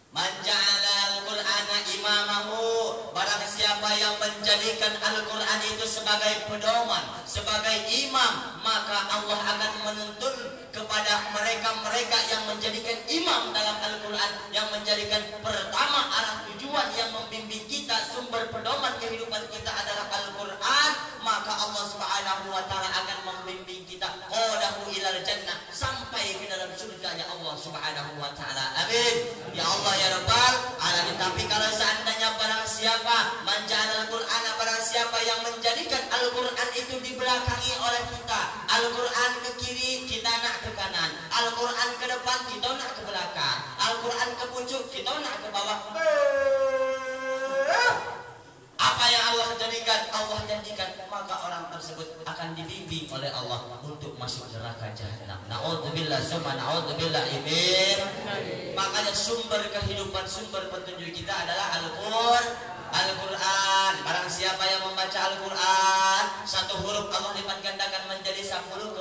Man ja'ala al-Qur'ana imamahu, barang siapa yang menjadikan Al-Quran itu sebagai pedoman, sebagai imam, maka Allah akan menuntun kepada mereka-mereka yang menjadikan imam dalam Al-Quran, yang menjadikan pertama arah tujuan yang membimbing kita, sumber pedoman kehidupan kita adalah Al-Quran, maka Allah Subhanahu wa taala akan membimbing kita qadahu ilal jannah, sampai ke dalam surganya Allah Subhanahu wa taala. Amin. Ya Allah ya Rabbal alamin. Tapi kalau seandainya barang siapa menjadikan Al-Quran, barang siapa yang menjadikan Al-Quran itu dibelakangi oleh kita, Al-Quran ke kiri kita nak ke kanan, Al-Quran ke depan kita nak ke belakang, Al-Quran ke pucuk kita nak ke bawah, apa yang Allah jadikan, Allah janjikan, maka orang tersebut akan dibimbing oleh Allah untuk masuk neraka jahanam. Na'udzubillah summa na'udzubillah. Amin. Makanya sumber kehidupan, sumber petunjuk kita adalah Al-Quran. Barang siapa yang membaca Al-Quran, satu huruf Allah lipat gandakan menjadi 10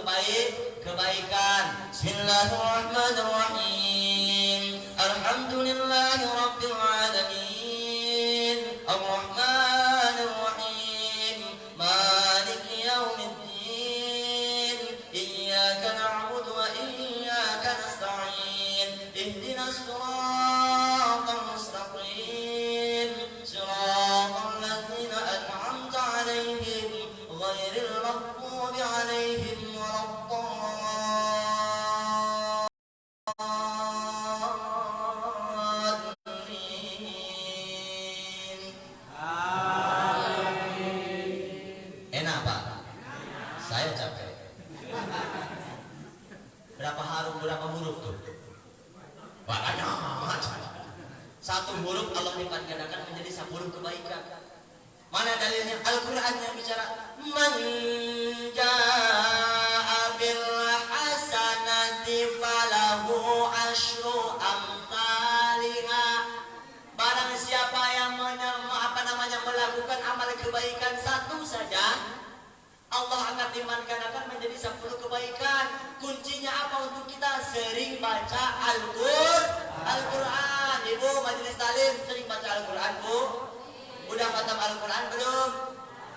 kebaikan. Bismillahirrahmanirrahim. Alhamdulillahi rabbil alamin. Ar-Rahmanir Rahim. Maliki yaumiddin. Iyyaka na'budu wa iyyaka nasta'in. Ihdinas siratal mustaqim. Siratal ladzina an'amta 'alaihim ghairil maghdubi 'alaihim waladdallin. Enak Pak? Saya capek. Berapa huruf tuh? Banyak. Satu huruf Allah lipat gandakan menjadi 10 kebaikan. Mana dalilnya? Al-Quran yang bicara man jaa bil hasanati falahu asyru amsalha. Barang siapa yang melakukan amal kebaikan satu saja, Allah akan limpahkan akan menjadi 10 kebaikan. Kuncinya apa untuk kita? Sering baca Al-Quran. Ibu majelis talim sering baca Al-Quran, Bu? Udah khatam Al-Quran belum?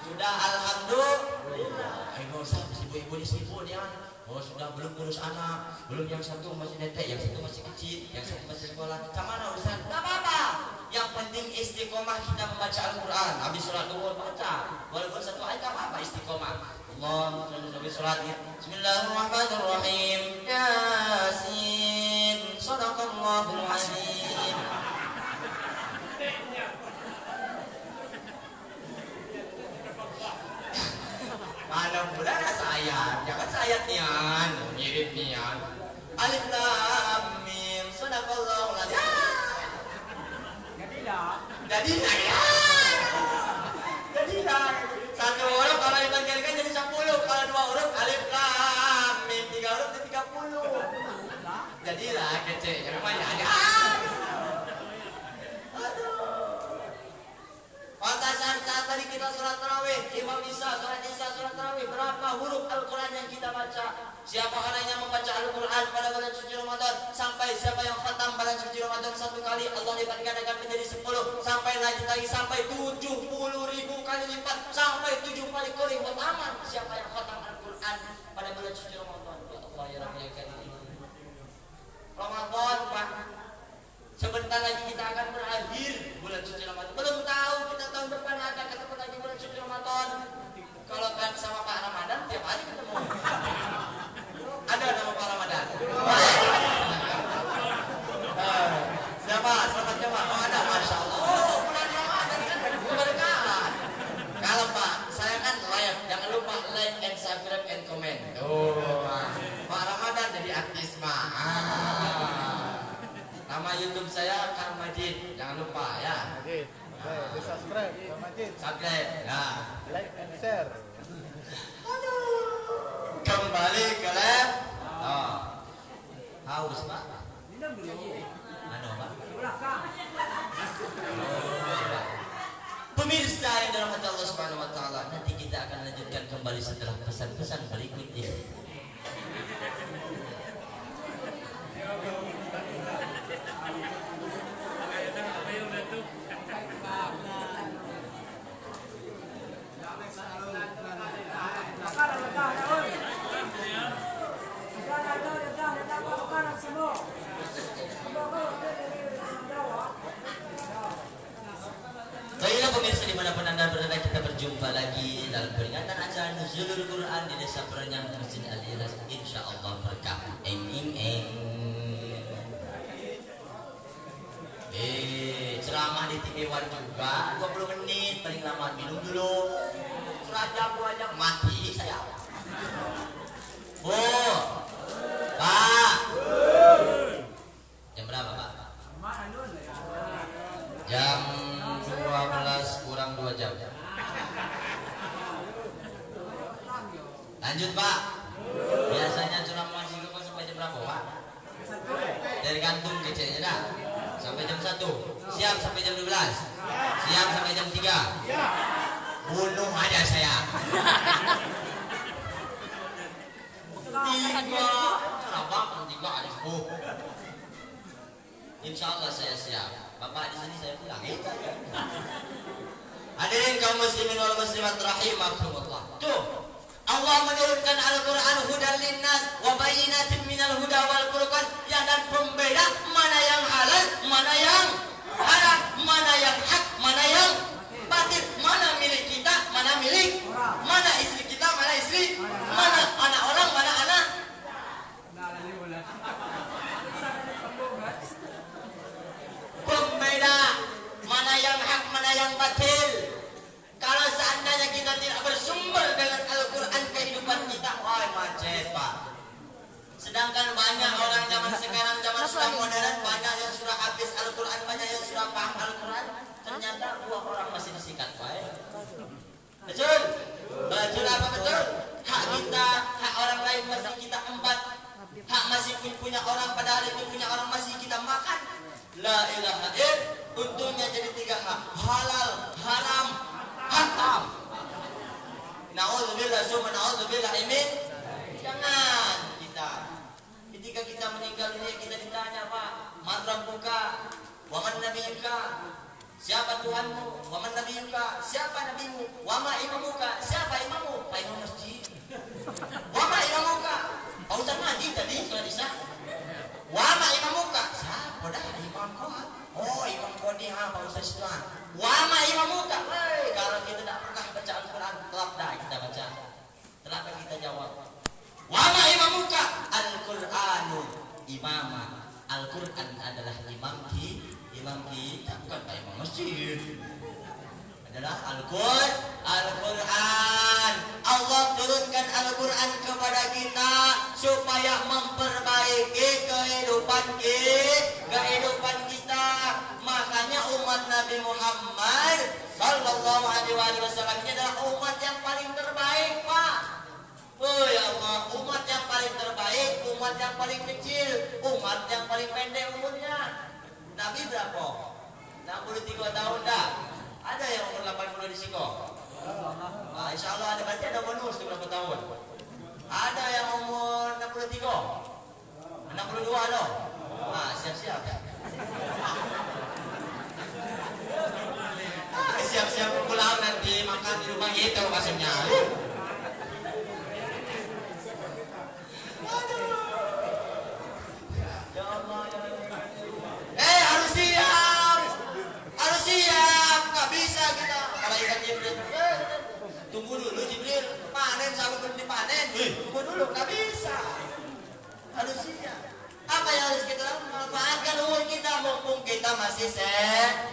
Sudah, alhamdulillah. Ayo ibu-ibu ini sibuk ya. Oh sudah, belum urus anak, belum yang satu masih netek, yang satu masih kecil, yang satu masih sekolah. Mana urusan? Gak apa-apa. Yang penting istiqomah kita membaca Al-Quran. Habis sholat duhur baca, walaupun satu ayat gak apa-apa, istiqomah. Allah habis sholat. Bismillahirrahmanirrahim. Yasin. Shadaqallahul azim. Mana pula sayat? Jangan sayat nian, mirip nian. Alif lam mim. Shadaqallahul azim. Jadilah ya. Jadilah. Satu huruf kalau dibangkitkan jadi 10. Kalau 2 huruf alif lam mim, 3 huruf jadi 30. Jadilah kece. Namanya ada. Pada saat tadi kita sholat tarawih, imam Isya, sholat Isya, sholat tarawih, berapa huruf Al-Quran yang kita baca? Siapa orang yang membaca Al-Quran pada bulan suci Ramadan, sampai siapa yang khatam pada suci Ramadan 1 kali, Allah lipat gandakan menjadi 10, sampai lanjut lagi sampai 70.000 kali lipat, sampai 7 kali lipat. Aman siapa yang khatam Al-Quran pada bulan suci Ramadan. Ya Allah ya Rabbi ya Karim. Ramadan Pak, sebentar lagi kita akan berakhir bulan suci Ramadan. Belum tahu kita tahun depan ada ketemu lagi bulan suci Ramadan. Kalau kan sama Pak Ramadan tiap hari ketemu. Ada nama Pak Ramadan? Siapa? Selamat siapa? Oh ada, Masya Allah. Oh bulan Ramadan kan berkah. Kalau Pak, saya kan YouTube saya Kang Majid. Jangan lupa ya. Majid. Di subscribe Kang Majid. Subscribe. Ya. Like and share. Kembali ke lab. Oh. Haus Pak. Anu Pak. Pemirsa yang dalam hati Allah Subhanahu wa taala, nanti kita akan lanjutkan kembali setelah pesan-pesan berikut ini. Baiklah pemirsa dimanapun anda berada, kita berjumpa lagi dalam peringatan acara Nuzulul Quran di Desa Perenyang Masjid Al-Ikhlas. InsyaAllah berkah. Ceramah di TV One juga 20 menit paling lama, minum dulu. Serajak gua aja mati saya. Bu, Pak. Jam berapa Pak? Jam 12 kurang 2 jam. Lanjut Pak. Biasanya ceramah masih sampai jam berapa Pak? Tergantung kecilnya dah. Sampai jam 1. Siap sampai jam 12. Siap sampai jam 3. Bunuh aja saya. 3. Kenapa? 3 ada 10. Insya Allah saya siap. Bapak di sini saya pulang. Hadirin kaum muslimin wal muslimat rahimakumullah. Tuh, Allah menurunkan Al-Quran hudan linnas wa bayyinatin minal huda wal furqan, yang dan pembeda mana yang halal, mana yang haram, mana yang hak, mana yang batil, mana milik kita, mana milik, mana istri kita, mana istri, mana anak orang, mana anak. Pembeda mana yang hak, mana yang batil. Kalau seandainya kita tidak bersumber dengan Al-Quran kehidupan kita, wah macet Pak. Sedangkan banyak orang zaman sekarang, zaman sudah modern, banyak yang sudah habis Al-Quran, banyak yang sudah paham Al-Quran, ternyata 2 orang masih disikat Pak. Betul? Betul apa betul? Hak kita, hak orang lain masih kita empat. Hak masih punya orang, padahal itu punya orang masih kita makan. La ilaha illallah. Untungnya jadi 3 hak. Halal, haram, haram. Na'udzubillah summa na'udzubillah imin. Jangan kita. Ketika kita meninggal dunia kita ditanya Pak, man rabbuka wa man nabiyuka, siapa Tuhanmu, wa man nabiyuka, siapa nabimu, wa ma imamuka, siapa imamu, Pak Imam masjid. Wa ma imamuka, Pak Ustaz ngaji tadi sudah bisa. Wa ma imamuka, siapa dah imam kau? Oh imam kau ni Pak Ustaz Tuhan. Wa ma imamuka, kalau kita tak pernah baca Al-Quran, telah dah kita baca, telah kita jawab. Wa ma imamuka, Al-Qur'anu imama. Al-Quran adalah imam kita, bukan Pak Imam masjid. Adalah Al-Quran. Allah turunkan Al-Quran kepada kita supaya memperbaiki kehidupan kita. Makanya umat Nabi Muhammad sallallahu alaihi wasallam ini adalah umat yang paling terbaik Pak. Oh ya Allah, umat yang paling terbaik, umat yang paling kecil, umat yang paling pendek umurnya. Nabi berapa? 63 tahun dah. Ada yang umur 80 di Siko? Nah, insya Allah ada, berarti ada bonus berapa tahun? Ada yang umur 63? 62 loh. Nah, siap-siap. Siap-siap pulang nanti makan di rumah gitu maksudnya. Harus siap, nggak bisa kita. Malaikat Jibril, tunggu dulu Jibril, panen sawit belum dipanen, tunggu dulu, nggak bisa. Harus siap. Apa yang harus kita lakukan? Manfaatkan umur kita mumpung kita masih sehat.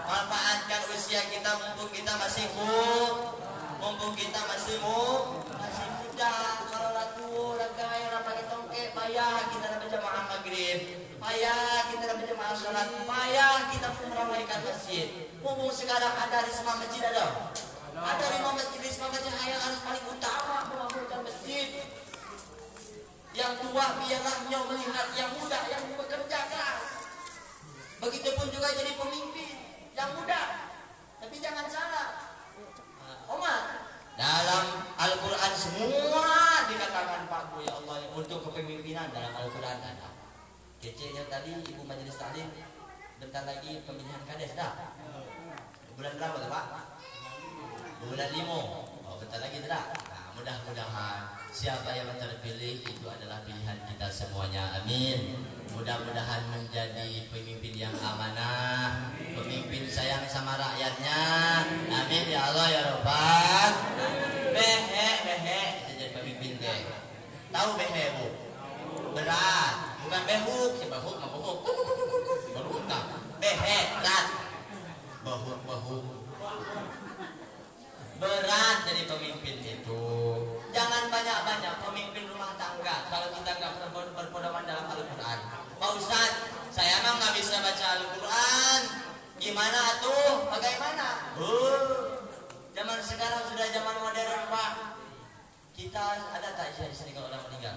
Manfaatkan usia kita mumpung kita masih mumpung kita masih muda. Kalau lagu lagai orang pakai tongke, payah kita dapat jamaah maghrib, payah kita dapat jamaah orang sholat, payah kita pun meramaikan masjid. Mumpung sekarang ada risma masjid ada. Ada risma masjid yang harus paling utama membangunkan masjid. Yang tua biarlah nyo melihat yang muda yang bekerja keras. Begitupun juga jadi pemimpin yang muda. Tapi jangan salah. Omar, dalam Al-Quran semua dikatakan Pak Bu ya Allah untuk kepemimpinan dalam Al-Quran ada. Kecilnya tadi Ibu Majelis Taklim bentar lagi pemilihan kades dah. Bulan berapa tuh Pak? Bulan 5. Oh bentar lagi dah. Nah, mudah-mudahan siapa yang terpilih itu adalah pilihan kita semuanya. Amin. Mudah-mudahan menjadi pemimpin yang amanah, pemimpin sayang sama rakyatnya. Amin ya Allah ya Rabbal. Behe itu jadi pemimpin deh. Tahu behe Bu? Berat, bukan behuk. Si behuk mah behuk. Behuk tak. Behe berat. Behuk. Berat jadi pemimpin itu. Jangan banyak-banyak pemimpin rumah tangga kalau kita nggak berpedoman dalam Al-Quran. Pak Ustadz, saya emang nggak bisa baca Al-Quran. Gimana tuh? Bagaimana? Zaman sekarang sudah zaman modern Pak. Kita ada tak di sini kalau orang meninggal?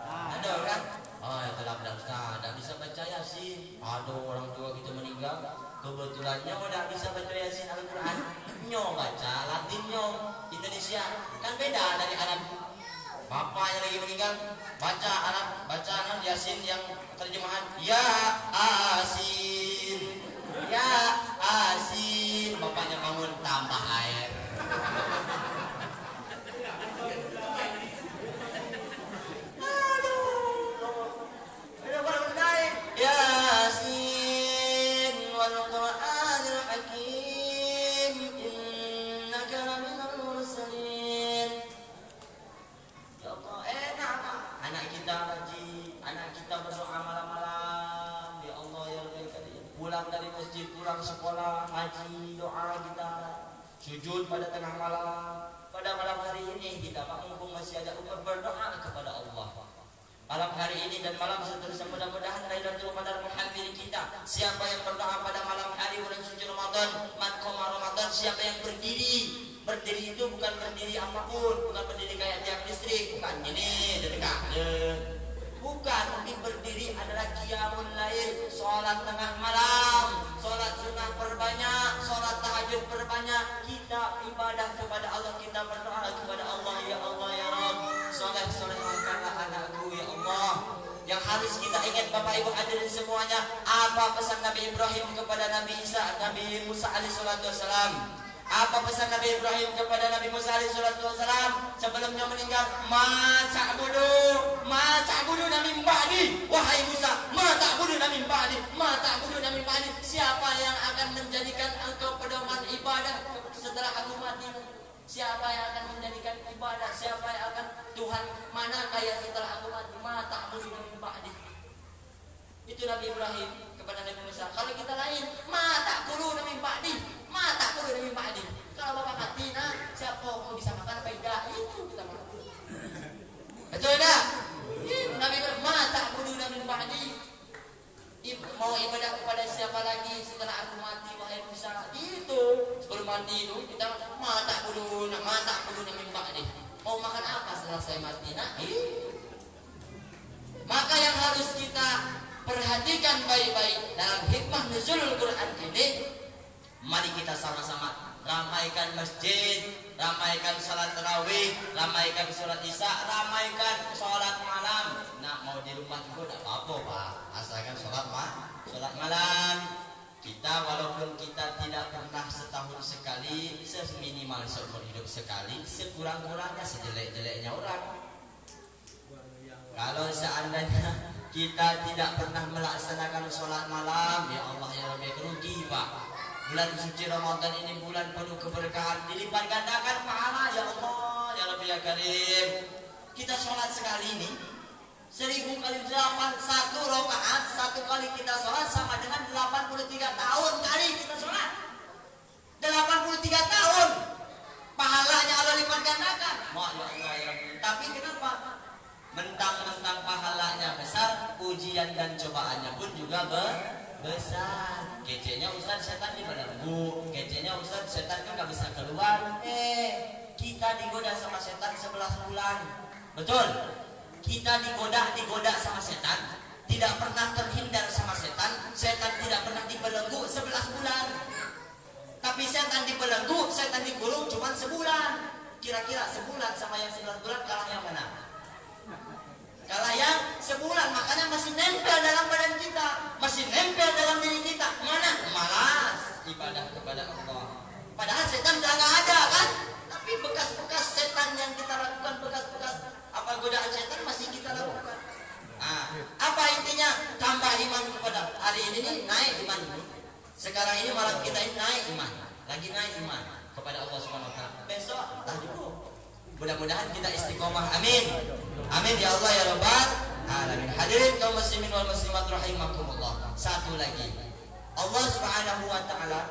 Ada kan? Oh itu lah Ustaz, tidak bisa baca Yasin. Aduh orang tua kita meninggal. Kebetulannya udah bisa baca Yasin Al-Quran. Nyo baca Latinnya Indonesia kan beda dari Arab. Bapaknya lagi meninggal baca Arab, baca Yasin yang terjemahan ya asin, ya asin. Bapaknya bangun tambah air. Yasin wal Qur'anil Hakim innaka laminal mursalin. Ya Allah, enak anak kita ngaji, anak kita berdoa malam-malam. Ya Allah ya Rabbi, pulang dari masjid, pulang sekolah, ngaji, doa kita, sujud pada tengah malam. Pada malam hari ini kita mumpung masih ada umat berdoa kepada Allah. Malam hari ini dan malam seterusnya mudah-mudahan Lailatul Qadar menghampiri kita. Siapa yang berdoa pada malam hari bulan suci Ramadan, manqoma Ramadan, siapa yang berdiri. Berdiri itu bukan berdiri apapun, bukan berdiri kayak tiang listrik, bukan gini, dekat. Bukan, tapi berdiri adalah qiyamul lail, sholat tengah malam, sholat sunnah perbanyak, sholat tahajud perbanyak. Kita ibadah kepada Allah, kita berdoa kepada Allah, ya Allah ya Rabb. Soleh-solehkanlah anakku ya Allah. Yang harus kita ingat Bapak Ibu hadirin semuanya, apa pesan Nabi Ibrahim kepada Nabi Musa alaihi salatu wassalam? Apa pesan Nabi Ibrahim kepada Nabi Musa alaihi salatu wassalam sebelumnya meninggal? Ma ta'budu min ba'di. Wahai Musa, ma ta'budu min ba'di. Siapa yang akan menjadikan engkau pedoman ibadah setelah aku mati? Siapa yang akan menjadikan ibadah? Siapa yang akan Tuhan mana kaya setelah aku mati? Ma ta'budu min ba'di. Itu Nabi Ibrahim kepada Nabi Musa. Kalau kita lain, ma ta'budu min ba'di. Kalau bapak mati, siapa mau bisa makan faedah itu kita makan. Betul dah? Nabi Ibrahim, ma ta'budu min ba'di. Mau ibadah kepada siapa lagi setelah aku mati wahai Musa? Itu sebelum mati itu kita ma ta'budu min ba'di. Mau makan apa setelah saya mati? Maka yang harus kita perhatikan baik-baik dalam hikmah nuzulul Quran ini, mari kita sama-sama ramaikan masjid, ramaikan salat tarawih, ramaikan salat isya, ramaikan salat malam. Nah, mau di rumah juga tidak apa-apa Pak, asalkan salat malam. Kita walaupun kita tidak pernah setahun sekali, seminimal seumur hidup sekali, sekurang-kurangnya sejelek-jeleknya orang. Kalau seandainya kita tidak pernah melaksanakan sholat malam, ya Allah ya Rabbi, rugi Pak. Bulan suci Ramadan ini bulan penuh keberkahan, dilipat gandakan pahala ya Allah ya Rabbi ya Karim. Kita sholat sekali ini 1000 kali 8, 1 rakaat, 1 kali kita sholat sama dengan 83 tahun kali kita sholat. 83 tahun pahalanya Allah lipat gandakan. Ya Allah ya Rabbi. Tapi kenapa? Mentang-mentang pahalanya besar, ujian ujian dan cobaannya pun juga besar. Kecenya Ustaz setan dibelenggu, kecenya Ustaz setan kan gak bisa keluar. Kita digoda sama setan 11 bulan. Betul? Kita digoda sama setan, tidak pernah terhindar sama setan. Setan tidak pernah dibelenggu 11 bulan. Tapi setan dibelenggu, setan dikurung cuma sebulan. Kira-kira sebulan sama yang 11 bulan kalah yang mana? Kalah yang sebulan. Makanya masih nempel dalam badan kita, masih nempel dalam diri kita. Mana? Malas ibadah kepada Allah. Padahal setan sudah nggak ada kan? Tapi bekas-bekas setan yang kita lakukan, bekas-bekas apa godaan setan masih kita lakukan. Apa intinya? Tambah iman kepada hari ini nih, naik iman ini. Sekarang ini malam kita ini naik iman, lagi naik iman kepada Allah Subhanahu Wa Taala. Besok entah dulu. Mudah-mudahan kita istiqomah. Amin. Amin ya Allah ya Rabbal alamin. Hadirin kaum muslimin wal muslimat rahimakumullah. Satu lagi, Allah Subhanahu Wa Taala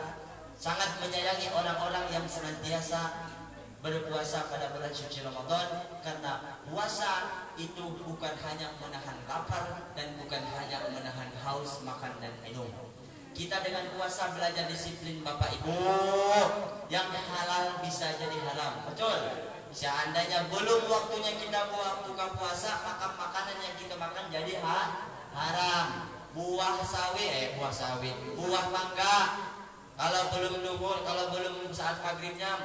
sangat menyayangi orang-orang yang senantiasa berpuasa pada bulan suci Ramadan, karena puasa itu bukan hanya menahan lapar dan bukan hanya menahan haus makan dan minum. Kita dengan puasa belajar disiplin Bapak Ibu. Yang halal bisa jadi haram. Betul? Seandainya belum waktunya kita buka puasa, maka makanan yang kita makan jadi haram. Buah mangga kalau belum duhur, kalau belum saat maghribnya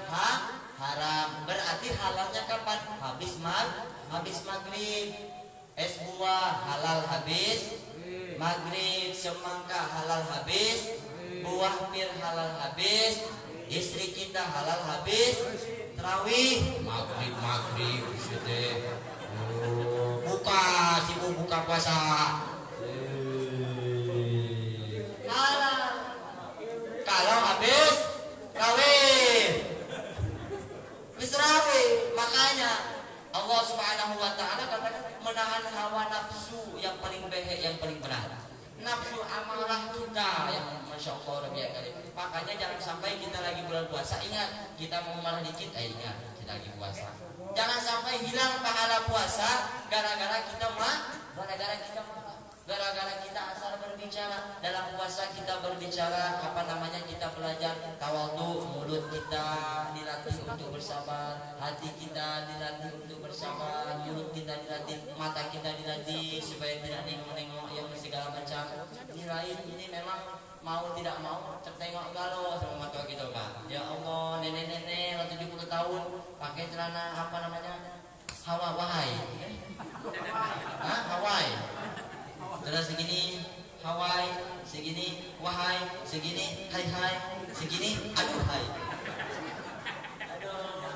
haram. Berarti halalnya kapan? Habis maghrib. Es buah halal habis maghrib, semangka halal habis, buah pir halal habis, istri kita halal habis, tarawih maghrib sudah buka puasa halal. Kalau habis tarawih tarawih. Makanya Allah Subhanahu Wa Taala katakan menahan hawa nafsu yang paling baik, yang paling benar. Nafsu amarah kita yang Masya Allah Rabbi Karim. Makanya jangan sampai kita lagi bulan puasa, ingat kita mau marah dikit, ingat kita lagi puasa. Jangan sampai hilang pahala puasa gara-gara kita asal berbicara. Dalam puasa kita berbicara kita belajar tawadhu, mulut kita dilatih untuk bersabar, hati kita dilatih untuk bersabar, mulut kita dilatih, mata kita dilatih supaya tidak nengok-nengok yang segala macam. Nilai ini memang mau tidak mau tertengok galau sama mata kita, Pak. Ya Allah, nenek-nenek 70 tahun pakai celana Hawaii. Hawaii. Terus segini Hawaii, segini wahai, segini hai, segini aduh hai.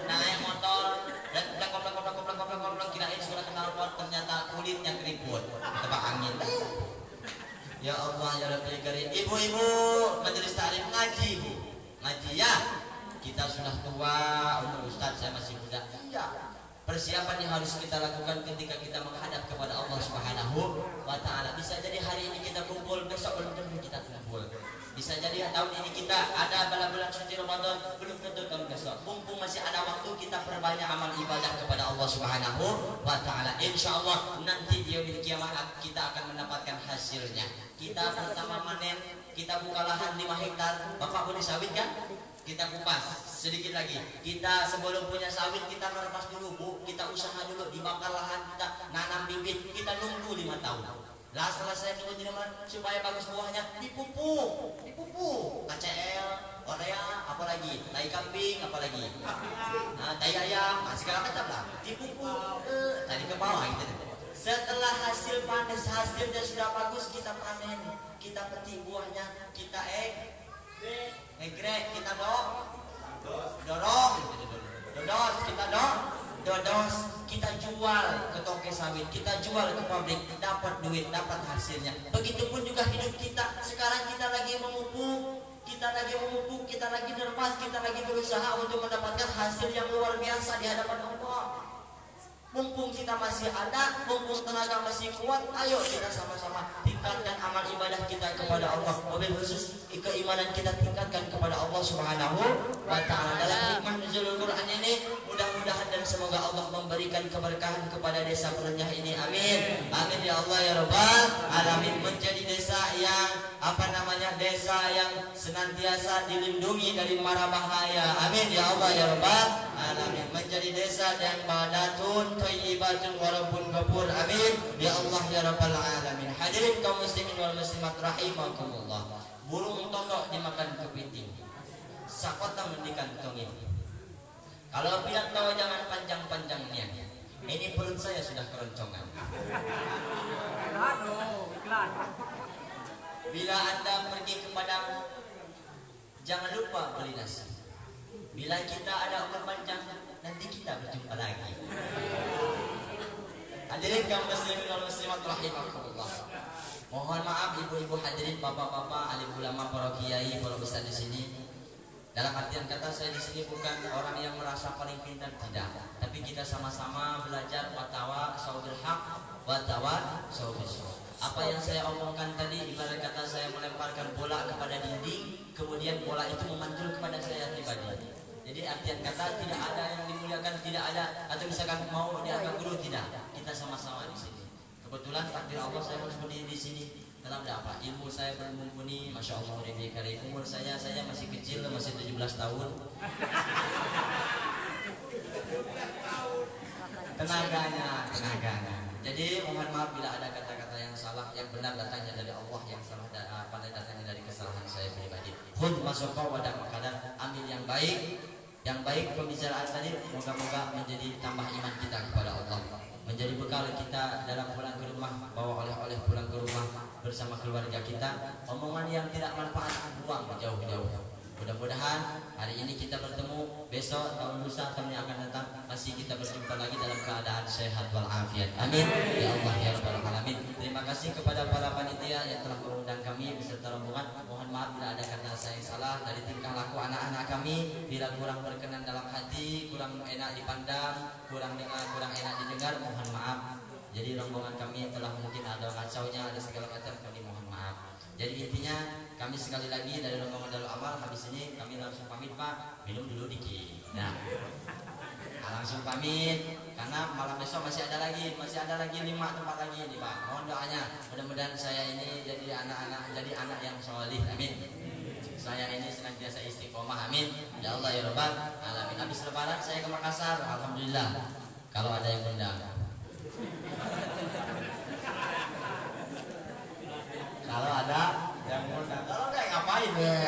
Naik motor dan koplak kirain sudah kenal pot, ternyata kulitnya keriput, tebak angin. Ya Allah ya Rabbi Karim. Ibu-ibu majelis taklim ngaji, Bu. Ngaji ya. Kita sudah tua, umur Ustaz saya masih muda. Iya. Persiapan yang harus kita lakukan ketika kita menghadap kepada Allah Subhanahu Wa Taala. Bisa jadi hari ini kita kumpul, besok belum tentu kita kumpul. Bisa jadi tahun ini kita ada bulan suci Ramadan, belum tentu tahun besok. Mumpung masih ada waktu, kita perbanyak amal ibadah kepada Allah Subhanahu Wa Taala. Insya Allah nanti di yaumil kiamat kita akan mendapatkan hasilnya. Kita pertama panen, kita buka lahan 5 hektar. Bapak boleh sawit kan? Kita kupas sedikit lagi. Kita sebelum punya sawit kita merepas dulu, Bu. Kita usaha dulu, dibakar lahan, kita nanam bibit, kita nunggu 5 tahun. Lah selesai nunggu 5 tahun supaya bagus buahnya, dipupuk, KCL, urea, apalagi, tai kambing, apalagi, tai ayam, segala macam lah, dipupuk, tadi ke bawah gitu. Setelah hasil panen, hasilnya sudah bagus, kita panen, kita petik buahnya, kita egrek, kita dodos, kita jual ke toko sawit, kita jual ke pabrik, dapat duit, dapat hasilnya. Begitupun juga hidup kita. Sekarang kita lagi memupuk, kita lagi nerpas, kita lagi berusaha untuk mendapatkan hasil yang luar biasa di hadapan Allah. Mumpung kita masih ada, mumpung tenaga masih kuat, ayo kita sama-sama tingkatkan amal ibadah kita kepada Allah. Wabil khusus keimanan kita tingkatkan kepada Allah Subhanahu Wa Taala. Dalam hikmah nuzulul Quran ini mudah-mudahan mudah-mudahan dan semoga Allah memberikan keberkahan kepada desa Perenjah ini. Amin. Amin ya Allah ya Rabbal alamin. Menjadi desa yang desa yang senantiasa dilindungi dari mara bahaya. Amin ya Allah ya Rabbal alamin. Menjadi desa yang badatun thayyibatun walaupun ghafur. Amin ya Allah ya Rabbal alamin. Hadirin kaum muslimin wal muslimat rahimakumullah. Burung tondok dimakan kepiting, sakota mendikan tongin. Kalau bilang tahu jangan panjang-panjangnya. Ini perut saya sudah keroncongan. Bila Anda pergi ke Padang, jangan lupa beli nasi. Bila kita ada umur panjang, nanti kita berjumpa lagi. Hadirin kaum muslimin wal muslimat rahimakumullah. Mohon maaf ibu-ibu hadirin, bapak-bapak, alim ulama, para kiai, para ustaz di sini. Dalam artian kata saya di sini bukan orang yang merasa paling pintar, tidak. Tapi kita sama-sama belajar watawa saubil haq, watawa saubil syuh. Apa yang saya omongkan tadi ibarat kata saya melemparkan bola kepada dinding, kemudian bola itu memantul kepada saya pribadi. Jadi artian kata tidak ada yang dimuliakan, tidak ada atau misalkan mau dianggap guru, tidak. Kita sama-sama di sini. Kebetulan takdir Allah saya harus berdiri di sini. Dalam apa? Ilmu saya belum mumpuni, masya Allah. Umur saya masih kecil, masih 17 tahun. Tenaganya. Jadi mohon maaf bila ada kata-kata yang salah, yang benar datangnya dari Allah, yang salah datangnya dari kesalahan saya pribadi. Khudh masukau wadah makanan, ambil yang baik. Yang baik pembicaraan tadi, moga-moga menjadi tambah iman kita kepada Allah, menjadi bekal kita dalam pulang ke rumah, bawa oleh-oleh pulang ke rumah bersama keluarga kita. Omongan yang tidak manfaat buang jauh-jauh. Mudah-mudahan hari ini kita bertemu, besok tahun lusa tahun yang akan datang masih kita berjumpa lagi dalam keadaan sehat walafiat. Amin ya Allah ya Rabbal alamin. Terima kasih kepada para panitia yang telah mengundang kami beserta rombongan. Mohon maaf bila ada kata saya salah dari tingkah laku anak-anak kami, bila kurang berkenan dalam hati, kurang enak dipandang, kurang enak didengar, mohon maaf. Jadi rombongan kami telah mungkin ada kacaunya, ada segala macam, kami mohon maaf. Jadi intinya kami sekali lagi dari rombongan Darul Amal habis ini kami langsung pamit Pak, minum dulu dikit. Nah, langsung pamit karena malam besok masih ada lagi 5 tempat lagi nih Pak. Mohon doanya, mudah-mudahan saya ini jadi anak yang solih. Amin. Saya ini senantiasa istiqomah. Amin. Ya Allah ya Rabbal alamin. Habis lebaran saya ke Makassar, alhamdulillah. Kalau ada yang undang. Kalau ada yang undang, kalau enggak ngapain ya?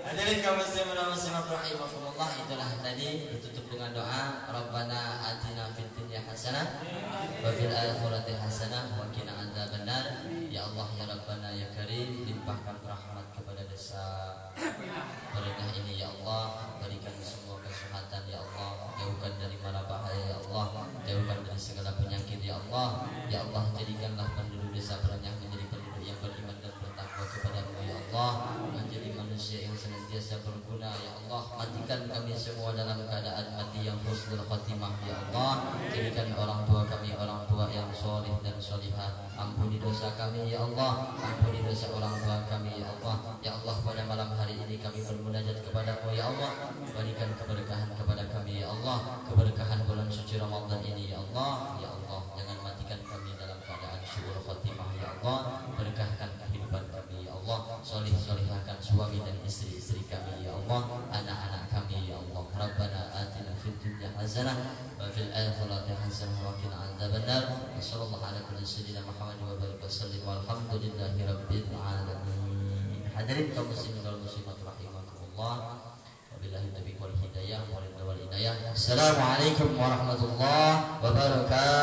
Hadirin kaum muslimin wal muslimat rahimakumullah, itulah tadi ditutup dengan doa Rabbana atina fid dunya hasanah wa fil akhirati hasanah wa qina adzabannar. Ya Allah ya Rabbana ya Karim, limpahkan rahmat kepada desa Perenjah ini ya Allah, berikan semua kesehatan ya Allah, jauhkan dari mara bahaya ya Allah, jauhkan dari segala penyakit ya Allah. Ya Allah, jadikanlah penduduk desa Perenjah menjadi penduduk yang beriman dan bertakwa kepada-Mu ya Allah, menjadi manusia yang senantiasa berguna ya Allah. Matikan kami semua dalam keadaan mati yang husnul khatimah ya Allah. Jadikan orang tua kami orang tua yang soleh dan solihah. Ampuni dosa kami ya Allah, ampuni dosa orang tua kami ya Allah. Ya Allah, pada malam hari ini kami bermunajat kepada-Mu ya Allah, berikan keberkahan kepada kami ya Allah, keberkahan bulan suci Ramadan ini ya Allah. Ya Allah, jangan matikan kami dalam keadaan syukur khatimah ya Allah. Berkahkan kehidupan kami ya Allah, solih-solihahkan suami dan istri-istri kami ya Allah, anak-anak kami ya Allah. Rabbana atina fid dunya hasanah wa fil akhirati hasanah wa qina adzabannar. Wassallallahu ala sayyidina Muhammad wa barik wasallim walhamdulillahi rabbil alamin. Hadirin kaum muslimin wal muslimat rahimakumullah. Wabillahi taufiq wal hidayah wal hidayah. Assalamualaikum warahmatullahi wabarakatuh.